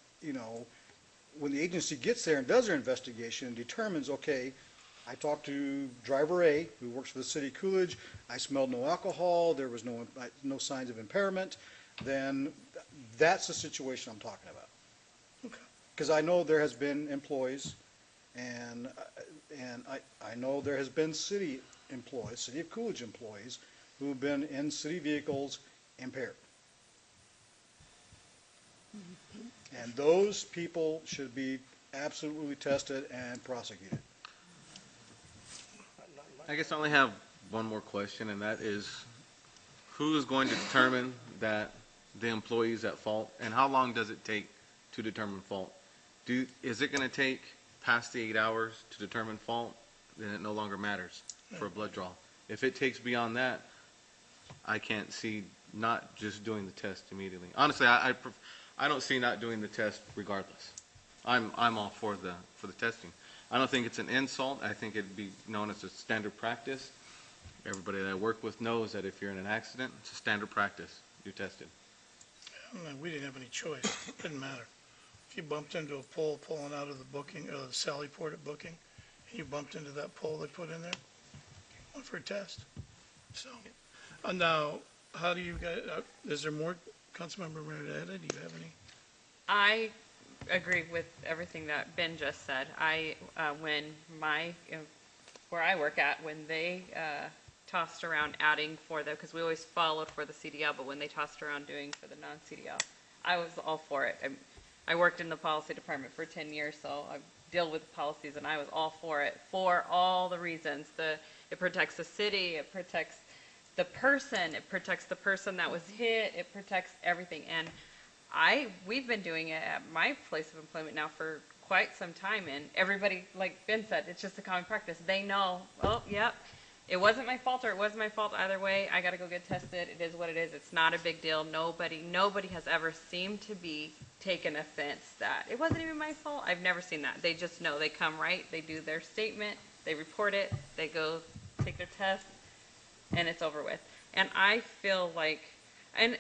when the agency gets there and does their investigation and determines, okay, I talked to driver A, who works for the city of Coolidge, I smelled no alcohol, there was no signs of impairment, then that's the situation I'm talking about. Okay. Because I know there has been employees, and I know there has been city employees, city of Coolidge employees, who've been in city vehicles impaired. And those people should be absolutely tested and prosecuted. I guess I only have one more question, and that is, who is going to determine that the employee is at fault, and how long does it take to determine fault? Is it going to take past the 8 hours to determine fault? Then it no longer matters for a blood draw. If it takes beyond that, I can't see not just doing the test immediately. Honestly, I don't see not doing the test regardless. I'm all for the testing. I don't think it's an insult. I think it'd be known as a standard practice. Everybody that I work with knows that if you're in an accident, it's a standard practice. You're tested. We didn't have any choice. It didn't matter. If you bumped into a pole pulling out of the booking, or the Sally Port at booking, and you bumped into that pole they put in there, went for a test. So, now, how do you guys, is there more, Councilmember Renata, do you have any? I agree with everything that Ben just said. When where I work at, when they tossed around adding for them, because we always followed for the CDL, but when they tossed around doing for the non-CDL, I was all for it. I worked in the policy department for 10 years, so I deal with policies, and I was all for it for all the reasons. It protects the city, it protects the person, it protects the person that was hit, it protects everything. And we've been doing it at my place of employment now for quite some time, and everybody, like Ben said, it's just a common practice. They know, oh, yep, it wasn't my fault or it was my fault. Either way, I got to go get tested. It is what it is. It's not a big deal. Nobody has ever seemed to be taken offense that it wasn't even my fault. I've never seen that. They just know. They come right, they do their statement, they report it, they go take their test, and it's over with. And I feel like, and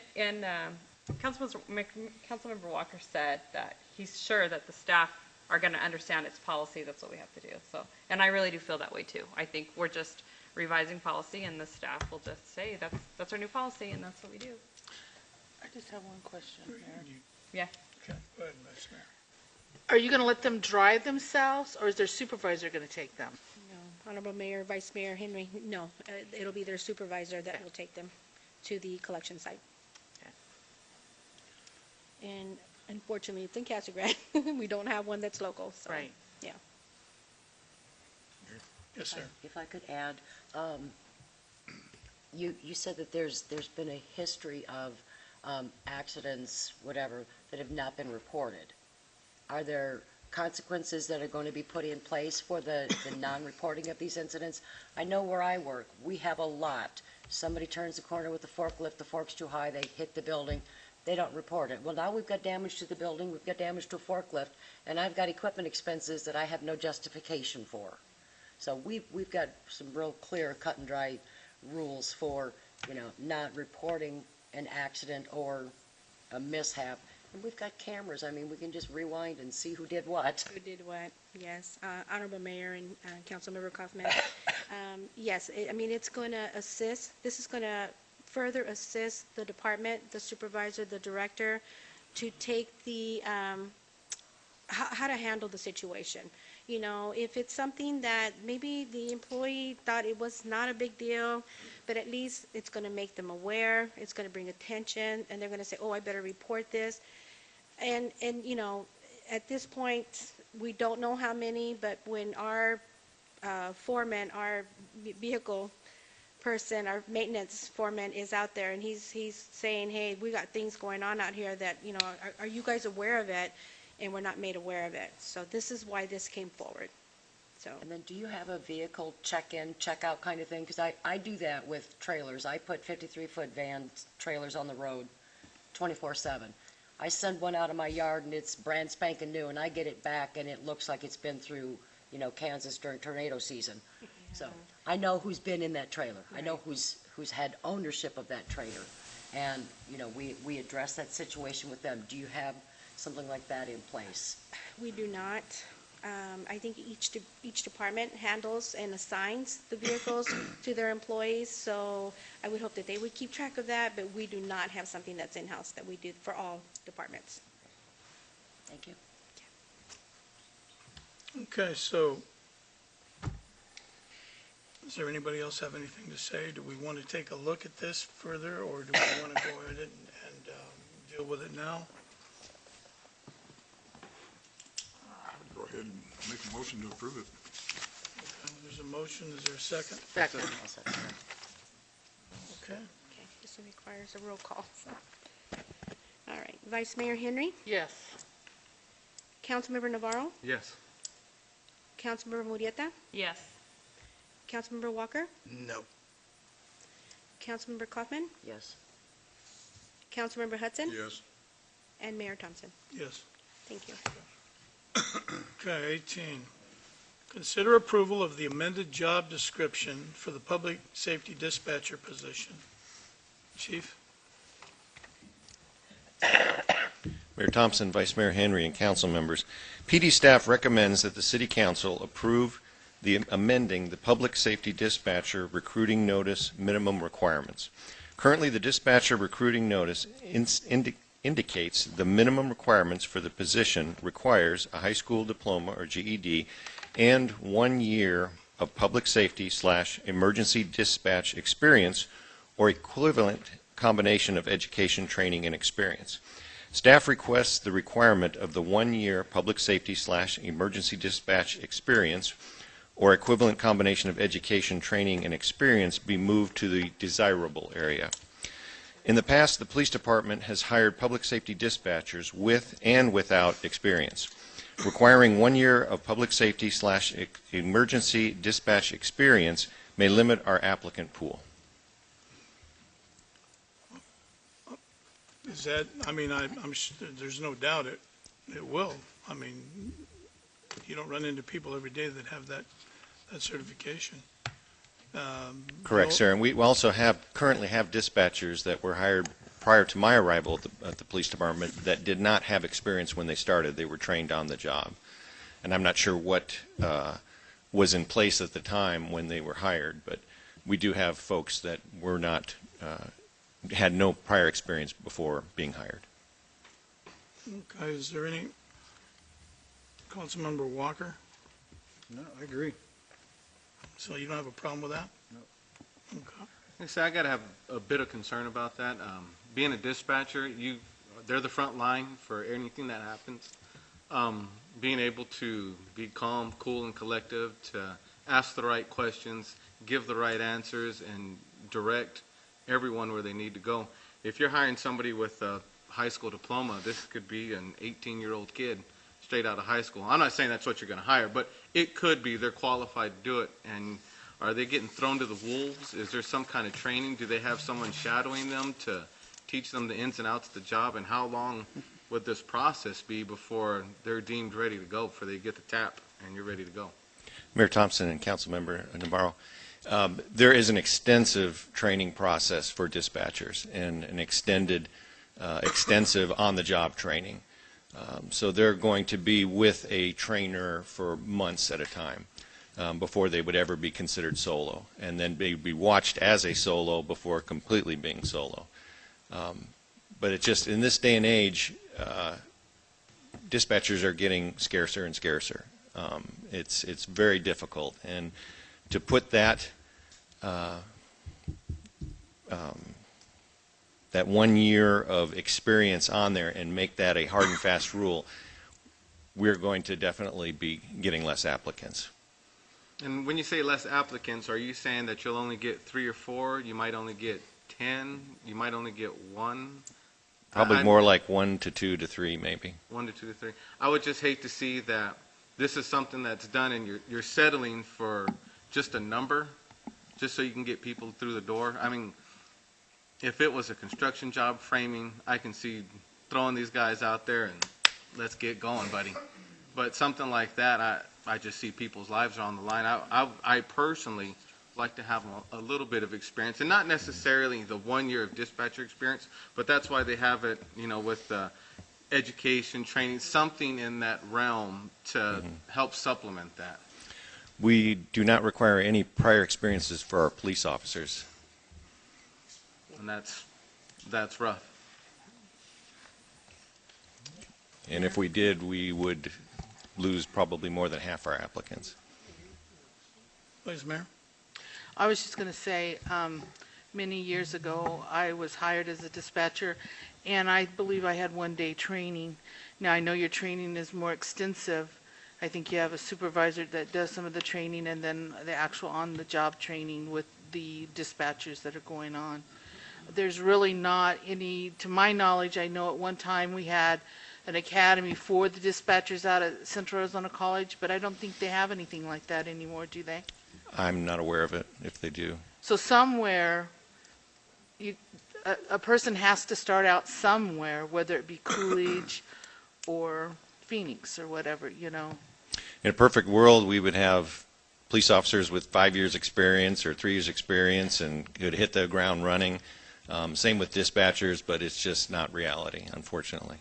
Councilmember Walker said that he's sure that the staff are going to understand its policy. That's what we have to do. So, and I really do feel that way too. I think we're just revising policy, and the staff will just say that's our new policy, and that's what we do. I just have one question, Mayor. Yeah. Okay, go ahead, Vice Mayor. Are you going to let them drive themselves, or is their supervisor going to take them? No, Honorable Mayor, Vice Mayor Henry, no. It'll be their supervisor that will take them to the collection site. And unfortunately, it's in Casa Grande. We don't have one that's local, so. Right. Yeah. Yes, sir. If I could add, you said that there's been a history of accidents, whatever, that have not been reported. Are there consequences that are going to be put in place for the non-reporting of these incidents. I know where I work, we have a lot. Somebody turns the corner with the forklift, the fork's too high, they hit the building, they don't report it. Well, now we've got damage to the building, we've got damage to a forklift, and I've got equipment expenses that I have no justification for. So we've got some real clear, cut and dry rules for, not reporting an accident or a mishap. And we've got cameras. I mean, we can just rewind and see who did what. Who did what, yes. Honorable Mayor and Councilmember Kaufman. Yes, it's going to assist, this is going to further assist the department, the supervisor, the director, to take the, how to handle the situation. If it's something that maybe the employee thought it was not a big deal, but at least it's going to make them aware, it's going to bring attention, and they're going to say, oh, I better report this. And at this point, we don't know how many, but when our foreman, our vehicle person, our maintenance foreman is out there and he's saying, hey, we got things going on out here that, are you guys aware of it? And we're not made aware of it. So this is why this came forward. So. And then do you have a vehicle check-in, check-out kind of thing? Because I do that with trailers. I put 53-foot van trailers on the road 24/7. I send one out of my yard and it's brand spanking new, and I get it back and it looks like it's been through, Kansas during tornado season. Yeah. So I know who's been in that trailer. Right. I know who's had ownership of that trailer. And, we address that situation with them. Do you have something like that in place? We do not. I think each department handles and assigns the vehicles to their employees, so I would hope that they would keep track of that, but we do not have something that's in-house that we do for all departments. Thank you. Okay, so does there anybody else have anything to say? Do we want to take a look at this further, or do we want to go ahead and deal with it now? Go ahead and make a motion to approve it. Okay, there's a motion. Is there a second? Second. Okay. Okay, this one requires a roll call. So. All right, Vice Mayor Henry, Yes. Councilmember Navarro, Yes. Councilmember Murrieta, Yes. Councilmember Walker, No. Councilmember Kaufman, Yes. Councilmember Hudson, Yes. and Mayor Thompson. Yes. Thank you. Okay, 18. Consider approval of the amended job description for the public safety dispatcher position. Chief? Mayor Thompson, Vice Mayor Henry, and council members, PD staff recommends that the City Council approve the amending the public safety dispatcher recruiting notice minimum requirements. Currently, the dispatcher recruiting notice indicates the minimum requirements for the position requires a high school diploma or GED and 1 year of public safety / emergency dispatch experience or equivalent combination of education, training, and experience. Staff requests the requirement of the 1 year public safety / emergency dispatch experience or equivalent combination of education, training, and experience be moved to the desirable area. In the past, the police department has hired public safety dispatchers with and without experience. Requiring 1 year of public safety / emergency dispatch experience may limit our applicant pool. Is that, I'm sure, there's no doubt it will. You don't run into people every day that have that certification. Correct, sir. And we also currently have dispatchers that were hired prior to my arrival at the police department that did not have experience when they started. They were trained on the job. And I'm not sure what was in place at the time when they were hired, but we do have folks that were not, had no prior experience before being hired. Okay, is there any, Councilmember Walker? No, I agree. So you don't have a problem with that? No. I got to have a bit of concern about that. Being a dispatcher, they're the front line for anything that happens. Being able to be calm, cool, and collective, to ask the right questions, give the right answers, and direct everyone where they need to go. If you're hiring somebody with a high school diploma, this could be an 18-year-old kid straight out of high school. I'm not saying that's what you're going to hire, but it could be they're qualified to do it. And are they getting thrown to the wolves? Is there some kind of training? Do they have someone shadowing them to teach them the ins and outs of the job? And how long would this process be before they're deemed ready to go, before they get the tap and you're ready to go? Mayor Thompson and Councilmember Navarro, there is an extensive training process for dispatchers and an extensive on-the-job training. So they're going to be with a trainer for months at a time before they would ever be considered solo, and then be watched as a solo before completely being solo. But it's just, in this day and age, dispatchers are getting scarcer and scarcer. It's very difficult, and to put that that 1 year of experience on there and make that a hard and fast rule, we're going to definitely be getting less applicants. And when you say less applicants, are you saying that you'll only get 3 or 4? You might only get 10? You might only get 1? Probably more like 1 to 2 to 3, maybe. 1 to 2 to 3. I would just hate to see that this is something that's done and you're settling for just a number, just so you can get people through the door. I mean, if it was a construction job, framing, I can see throwing these guys out there and let's get going, buddy. But something like that, I just see people's lives are on the line. I personally like to have a little bit of experience, and not necessarily the 1 year of dispatcher experience, but that's why they have it, with education, training, something in that realm to help supplement that. We do not require any prior experiences for our police officers. And that's rough. And if we did, we would lose probably more than half our applicants. Please, Mayor. I was just going to say, many years ago, I was hired as a dispatcher, and I believe I had 1 day training. Now, I know your training is more extensive. I think you have a supervisor that does some of the training and then the actual on-the-job training with the dispatchers that are going on. There's really not any, to my knowledge, I know at one time we had an academy for the dispatchers out at Central Arizona College, but I don't think they have anything like that anymore, do they? I'm not aware of it, if they do. So somewhere, a person has to start out somewhere, whether it be Coolidge or Phoenix or whatever, In a perfect world, we would have police officers with 5 years experience or 3 years experience and could hit the ground running. Same with dispatchers, but it's just not reality, unfortunately.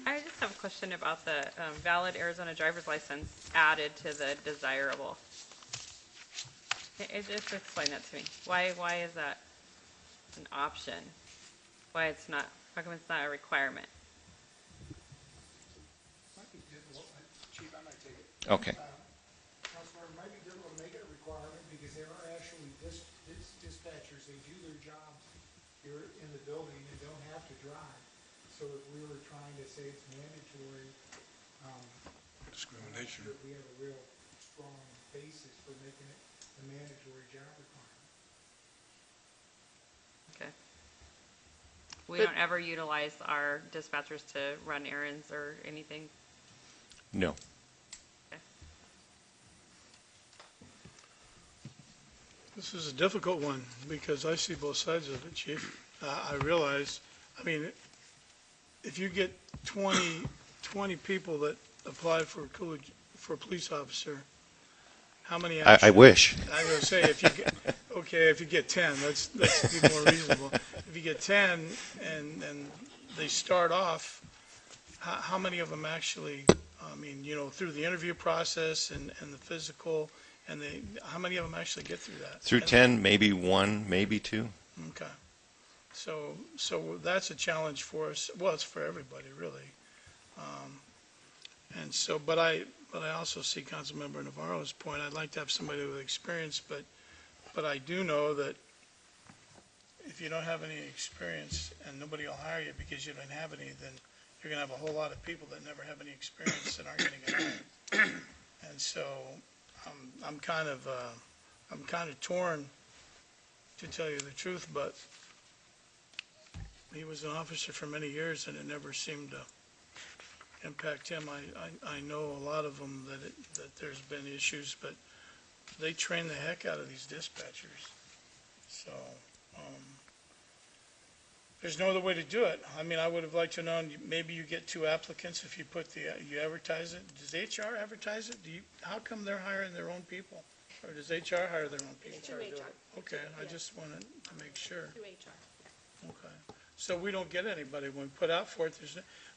I just have a question about the valid Arizona driver's license added to the desirable. Just explain that to me. Why is that an option? How come it's not a requirement? Chief, I might take it. Okay. Councilmember, it might be difficult to make it a requirement because there are actually dispatchers, they do their jobs here in the building and don't have to drive. So if we were trying to say it's mandatory, Discrimination. we have a real strong basis for making it a mandatory job requirement. Okay. We don't ever utilize our dispatchers to run errands or anything? No. Okay. This is a difficult one because I see both sides of it, Chief. I realize, if you get 20 people that apply for Coolidge, for a police officer, how many actually? I wish. I'm going to say, if you get 10, let's be more reasonable. If you get 10 and they start off, how many of them actually, through the interview process and the physical, how many of them actually get through that? Through 10, maybe 1, maybe 2. Okay. So that's a challenge for us. Well, it's for everybody, really. But I also see Councilmember Navarro's point. I'd like to have somebody with experience, but I do know that if you don't have any experience and nobody will hire you because you don't have any, then you're going to have a whole lot of people that never have any experience that aren't going to get hired. And so I'm kind of torn, to tell you the truth, but he was an officer for many years, and it never seemed to impact him. I know a lot of them that there's been issues, but they train the heck out of these dispatchers. So, there's no other way to do it. I mean, I would have liked to know, maybe you get 2 applicants if you you advertise it. Does HR advertise it? How come they're hiring their own people? Or does HR hire their own people? Through HR. Okay, I just wanted to make sure. Through HR. Okay. So we don't get anybody when we put out for it,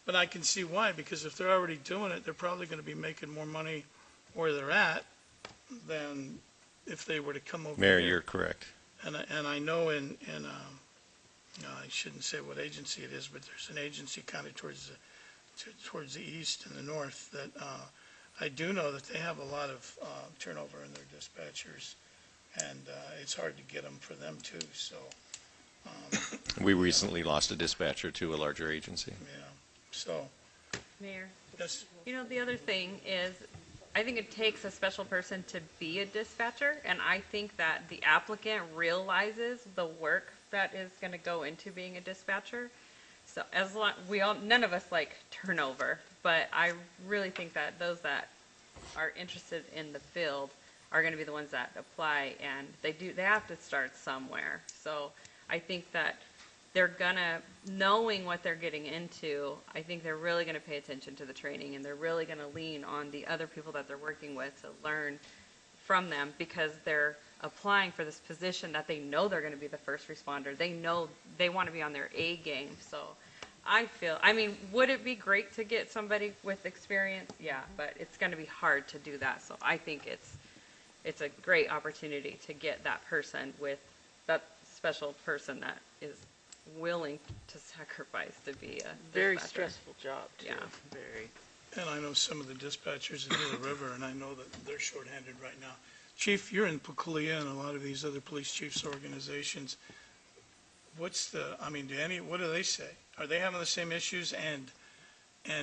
but I can see why, because if they're already doing it, they're probably going to be making more money where they're at than if they were to come over Mayor, here. you're correct. And I know I shouldn't say what agency it is, but there's an agency kind of towards the east and the north that I do know that they have a lot of turnover in their dispatchers, and it's hard to get them for them too. So We recently lost a dispatcher to a larger agency. yeah, so Mayor, yes. you know, the other thing is, I think it takes a special person to be a dispatcher, and I think that the applicant realizes the work that is going to go into being a dispatcher. So none of us like turnover, but I really think that those that are interested in the field are going to be the ones that apply, and they have to start somewhere. So I think that they're gonna, knowing what they're getting into, I think they're really gonna pay attention to the training, and they're really gonna lean on the other people that they're working with to learn from them, because they're applying for this position that they know they're gonna be the first responder. They know they wanna be on their A game. So I mean, would it be great to get somebody with experience? Yeah, but it's gonna be hard to do that. So I think it's a great opportunity to get that person with that special person that is willing to sacrifice to be a Very dispatcher. stressful job, too. Yeah. Very. And I know some of the dispatchers in Gila River, and I know that they're shorthanded right now. Chief, you're in Pacoima and a lot of these other police chiefs organizations. What do they say? Are they having the same issues, and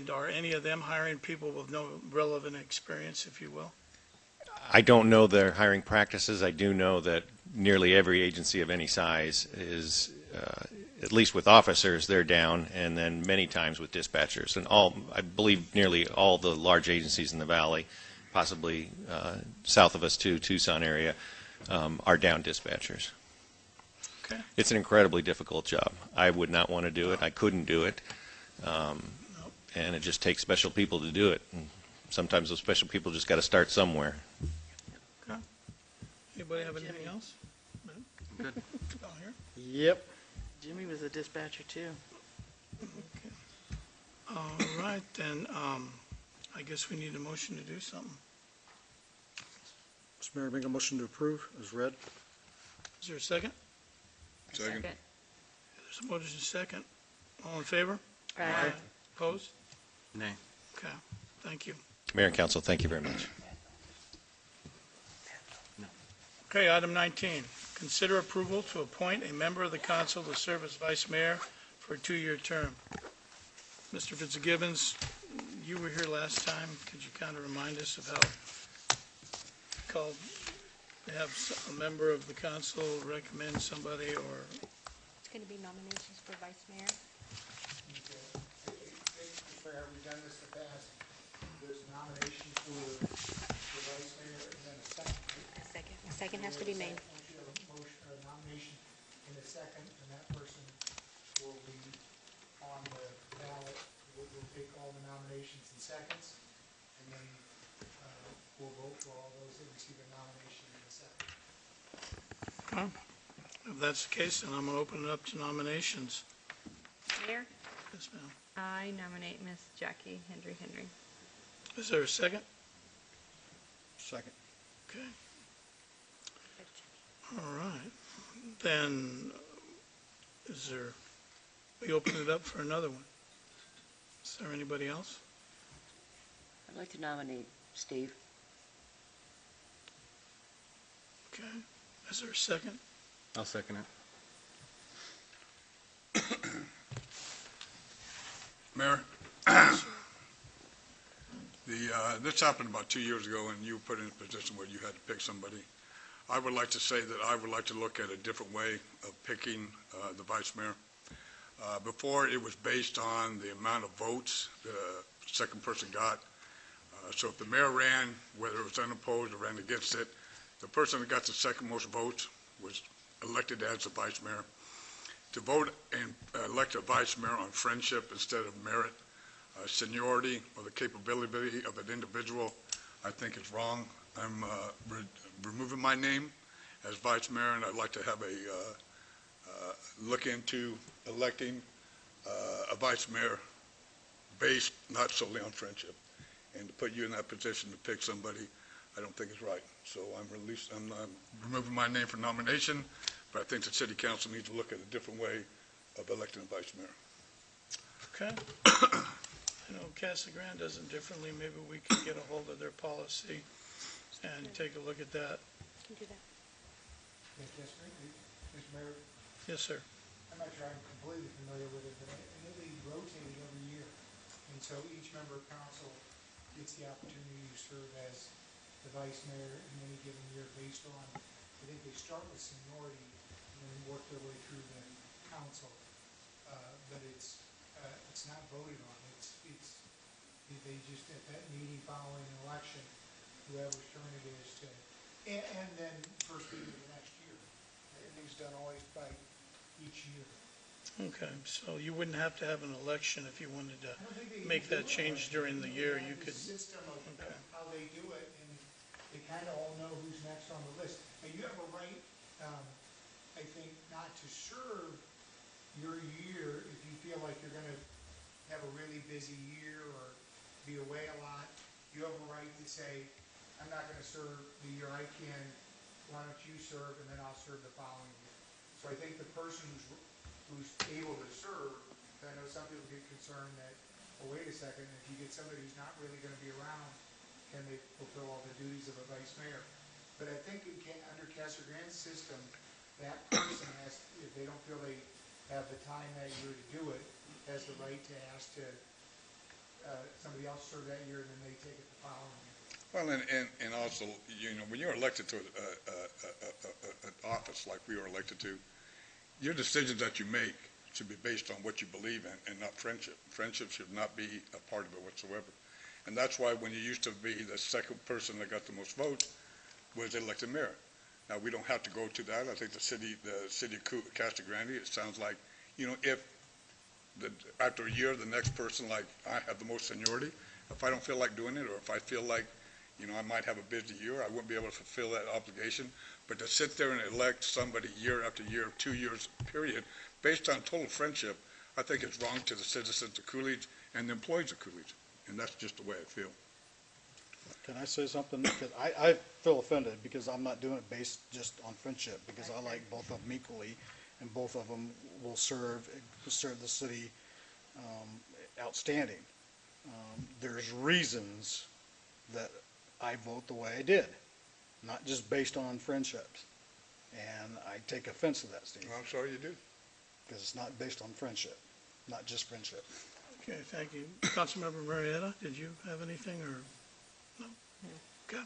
are any of them hiring people with no relevant experience, if you will? I don't know their hiring practices. I do know that nearly every agency of any size is, at least with officers, they're down, and then many times with dispatchers. And I believe nearly all the large agencies in the valley, possibly south of us too, Tucson area, are down dispatchers. Okay. It's an incredibly difficult job. I would not want to do it. I couldn't do it. And it just takes special people to do it. And sometimes those special people just got to start somewhere. Okay. Anybody have anything else? Good. Down here? Yep. Jimmy was a dispatcher, too. Okay. All right, then, I guess we need a motion to do something. Mr. Mayor, make a motion to approve as read. Is there a second? Second. There's a motion second. All in favor? Aye. Opposed? Nay. Okay, thank you. Mayor and Council, thank you very much. Okay, item 19, consider approval to appoint a member of the council to serve as vice mayor for a 2-year term. Mr. Fitzgibbons, you were here last time. Could you kind of remind us of how called to have a member of the council recommend somebody, or It's going to be nominations for vice mayor. Where we've done this in the past, there's a nomination for vice mayor and then a second. A second has to be made. Once you have a motion, or a nomination in a second, and that person will be on the ballot. We'll take all the nominations in seconds, and then we'll vote for all those that receive a nomination in a second. okay. If that's the case, then I'm going to open it up to nominations. Mayor, Yes, ma'am. I nominate Miss Jackie Henry. Is there a second? Second. Okay. All right. Then, we open it up for another one. Is there anybody else? I'd like to nominate Steve. Okay. Is there a second? I'll second it. Mayor, this happened about 2 years ago, and you were put in a position where you had to pick somebody. I would like to say that I would like to look at a different way of picking the vice mayor. Before, it was based on the amount of votes the second person got. So if the mayor ran, whether it was unopposed or ran against it, the person that got the second most votes was elected as the vice mayor. To vote and elect a vice mayor on friendship instead of merit, seniority, or the capability of an individual, I think is wrong. I'm removing my name as vice mayor, and I'd like to have a look into electing a vice mayor based not solely on friendship. And to put you in that position to pick somebody, I don't think is right. So I'm removing my name for nomination, but I think the city council needs to look at a different way of electing a vice mayor. Okay. I know Casa Grande does it differently. Maybe we can get a hold of their policy and take a look at that. Can do that. Yes, Mr. Mayor, Yes, sir. I'm not sure I'm completely familiar with it, but I know they rotate every year. And so each member of council gets the opportunity to serve as the vice mayor in any given year based on, I think they start with seniority and then work their way through the council. But it's not voted on. They just, at that meeting following an election, whoever's turn it is to, and then first meeting of the next year. Everything's done always by each year. Okay, so you wouldn't have to have an election if you wanted to I don't think they make do that it change like during that. the They year. have You the could, system of okay. how they do it, and they kind of all know who's next on the list. And you have a right, I think, not to serve your year if you feel like you're going to have a really busy year or be away a lot. You have a right to say, I'm not going to serve the year I can, why don't you serve, and then I'll serve the following year. So I think the person who's able to serve, I know some people get concerned that, well, wait a second, if you get somebody who's not really going to be around, can they fulfill all the duties of a vice mayor? But I think under Casa Grande's system, that person has, if they don't feel they have the time that year to do it, has the right to ask to somebody else serve that year, and then they take it the following year. Well, and also, you know, when you're elected to an office like we were elected to, your decisions that you make should be based on what you believe in and not friendship. Friendship should not be a part of it whatsoever. And that's why when you used to be the second person that got the most votes was elected mayor. Now, we don't have to go to that. I think the city of Casa Grande, it sounds like, you know, if after a year, the next person, like I have the most seniority, if I don't feel like doing it, or if I feel like, you know, I might have a busy year, I wouldn't be able to fulfill that obligation. But to sit there and elect somebody year after year, 2 years period, based on total friendship, I think it's wrong to the citizens of Coolidge and the employees of Coolidge. And that's just the way I feel. Can I say something? Because I feel offended because I'm not doing it based just on friendship, because I like both of them equally, and both of them will serve the city outstanding. There's reasons that I vote the way I did, not just based on friendships. And I take offense to that, Steve. Well, I'm sorry you do. Because it's not based on friendship, not just friendship. Okay, thank you. Councilmember Marietta, did you have anything, or no? Okay.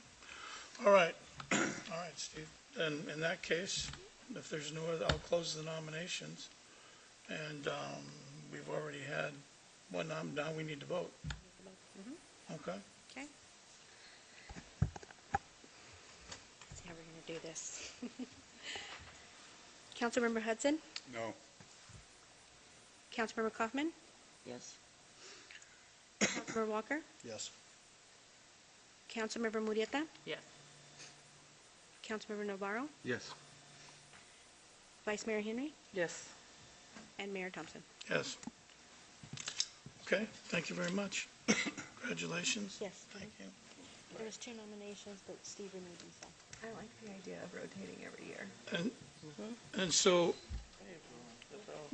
All right. All right, Steve. Then in that case, if there's no other, I'll close the nominations. And we've already had one nom, now we need to vote. Okay. Okay. Let's see how we're going to do this. Councilmember Hudson? No. Councilmember Kaufman? Yes. Councilmember Walker? Yes. Councilmember Murieta? Yes. Councilmember Navarro? Yes. Vice Mayor Henry? Yes. And Mayor Thompson? Yes. Okay, thank you very much. Congratulations. Yes. Thank you. There was 2 nominations, but Steve renewed himself. I like the idea of rotating every year. And so,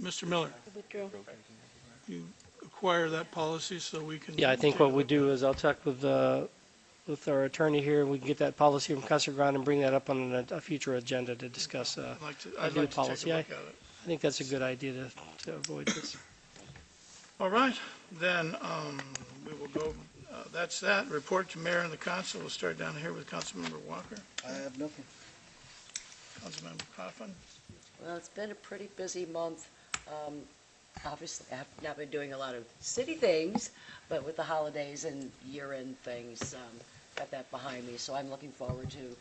Mr. Miller, Withdrew. you acquire that policy so we can. Yeah, I think take what a we look do at it. is I'll check with our attorney here, we can get that policy from Casa Grande and bring that up on a future agenda to discuss I'd like to a new take policy. a look at it. I think that's a good idea to avoid this. All right, then we will go, that's that. Report to mayor and the council. We'll start down here with Councilmember Walker. I have nothing. Councilmember Coffin. Well, it's been a pretty busy month. obviously, I've not been doing a lot of city things, but with the holidays and year-end things, got that behind me. So I'm looking forward to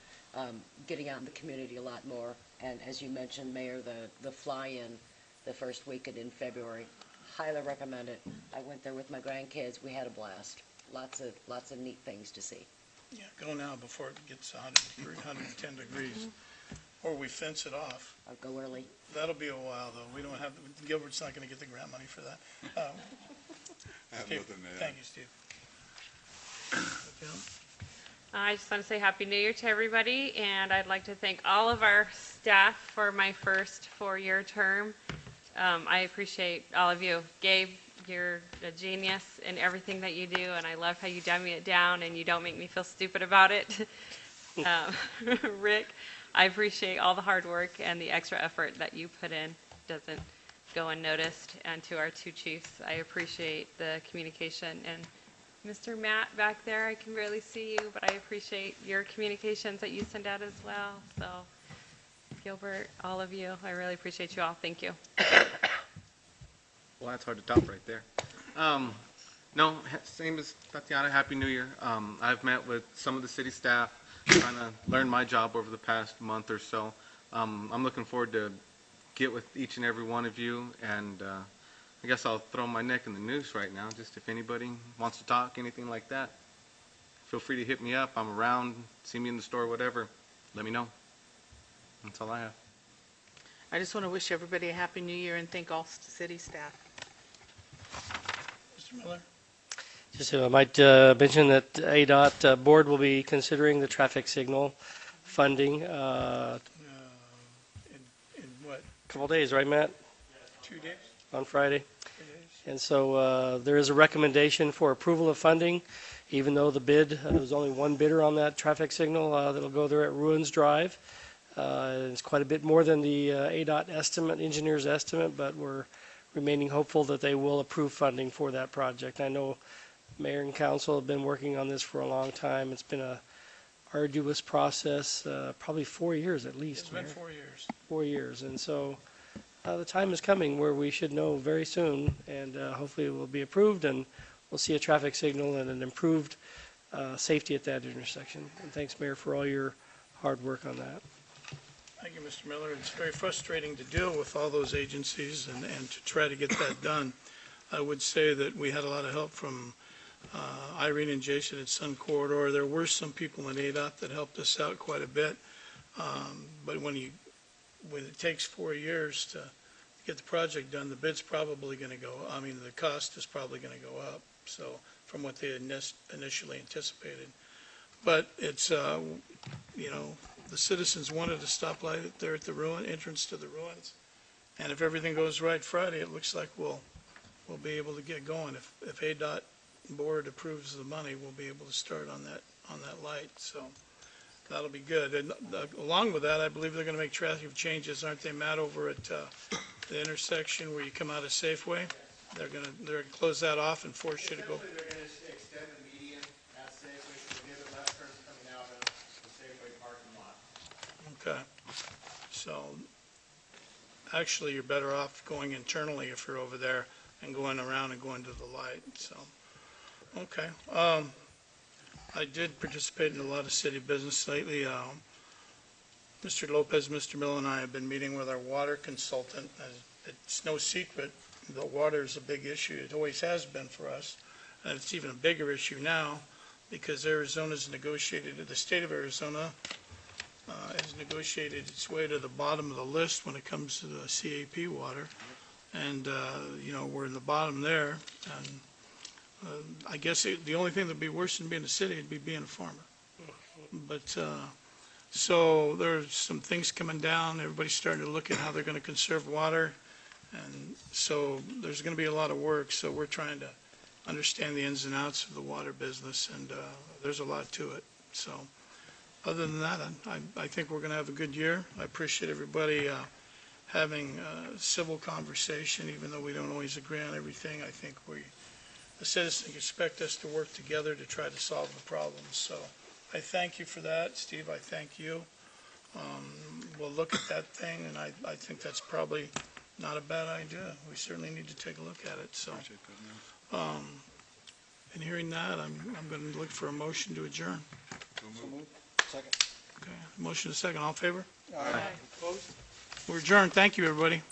getting out in the community a lot more. And as you mentioned, Mayor, the fly-in the first weekend in February, highly recommend it. I went there with my grandkids. We had a blast. Lots of neat things to see. Yeah, go now before it gets 110 degrees, or we fence it off. I'll go early. That'll be a while, though. We don't have, Gilbert's not going to get the grant money for that. I have Steve, nothing to add. thank you, Steve. I just want to say Happy New Year to everybody, and I'd like to thank all of our staff for my first 4-year term. I appreciate all of you. Gabe, you're a genius in everything that you do, and I love how you dummy it down and you don't make me feel stupid about it. Rick, I appreciate all the hard work and the extra effort that you put in. Doesn't go unnoticed. And to our 2 chiefs, I appreciate the communication. And Mr. Matt back there, I can barely see you, but I appreciate your communications that you send out as well. So, Gilbert, all of you, I really appreciate you all. Thank you. Well, that's hard to top right there. No, same as Tatiana, Happy New Year. I've met with some of the city staff, trying to learn my job over the past month or so. I'm looking forward to get with each and every one of you, and I guess I'll throw my neck in the noose right now, just if anybody wants to talk, anything like that. Feel free to hit me up. I'm around, see me in the store, whatever. Let me know. That's all I have. I just want to wish everybody a Happy New Year and thank all city staff. Mr. Miller? Just I might mention that ADOT board will be considering the traffic signal funding In what, a couple days, right, Matt? 2 days? On Friday. 3 days? And so there is a recommendation for approval of funding, even though the bid, there's only one bidder on that traffic signal that'll go there at Ruins Drive. It's quite a bit more than the ADOT estimate, engineer's estimate, but we're remaining hopeful that they will approve funding for that project. I know Mayor and Council have been working on this for a long time. It's been a arduous process, probably 4 years at least. It's been Mayor. 4 years. 4 years, and so the time is coming where we should know very soon, and hopefully it will be approved, and we'll see a traffic signal and an improved safety at that intersection. And thanks, Mayor, for all your hard work on that. Thank you, Mr. Miller. It's very frustrating to deal with all those agencies and to try to get that done. I would say that we had a lot of help from Irene and Jason at Sun Corridor. There were some people in ADOT that helped us out quite a bit. But when it takes 4 years to get the project done, the bid's probably going to go, the cost is probably going to go up. So from what they had initially anticipated. But it's, the citizens wanted a stoplight there at the entrance to the ruins. And if everything goes right Friday, it looks like we'll be able to get going. If ADOT board approves the money, we'll be able to start on that light. So that'll be good. And along with that, I believe they're going to make traffic changes, aren't they, Matt, over at the intersection where you come out of Safeway? They're going to close that off and force you to go. They're going to extend the median at Safeway, so we'll give it less turns coming out of the Safeway parking lot. Okay. So actually, you're better off going internally if you're over there and going around and going to the light. So, okay. I did participate in a lot of city business lately. Mr. Lopez, Mr. Miller, and I have been meeting with our water consultant. It's no secret that water is a big issue. It always has been for us. And it's even a bigger issue now because Arizona's negotiated, the state of Arizona has negotiated its way to the bottom of the list when it comes to the CAP water. And, we're in the bottom there. And I guess the only thing that would be worse than being a city would be being a farmer. But so there's some things coming down. Everybody's starting to look at how they're going to conserve water. And so there's going to be a lot of work. So we're trying to understand the ins and outs of the water business. And there's a lot to it. So other than that, I think we're going to have a good year. I appreciate everybody having a civil conversation, even though we don't always agree on everything. I think the citizens expect us to work together to try to solve the problems. So I thank you for that. Steve, I thank you. We'll look at that thing, and I think that's probably Not a bad idea. We certainly need to take a look at it, so. And hearing that, I'm going to look for a motion to adjourn. Second. Okay, motion is second. All in favor? Aye. Opposed? We're adjourned. Thank you, everybody.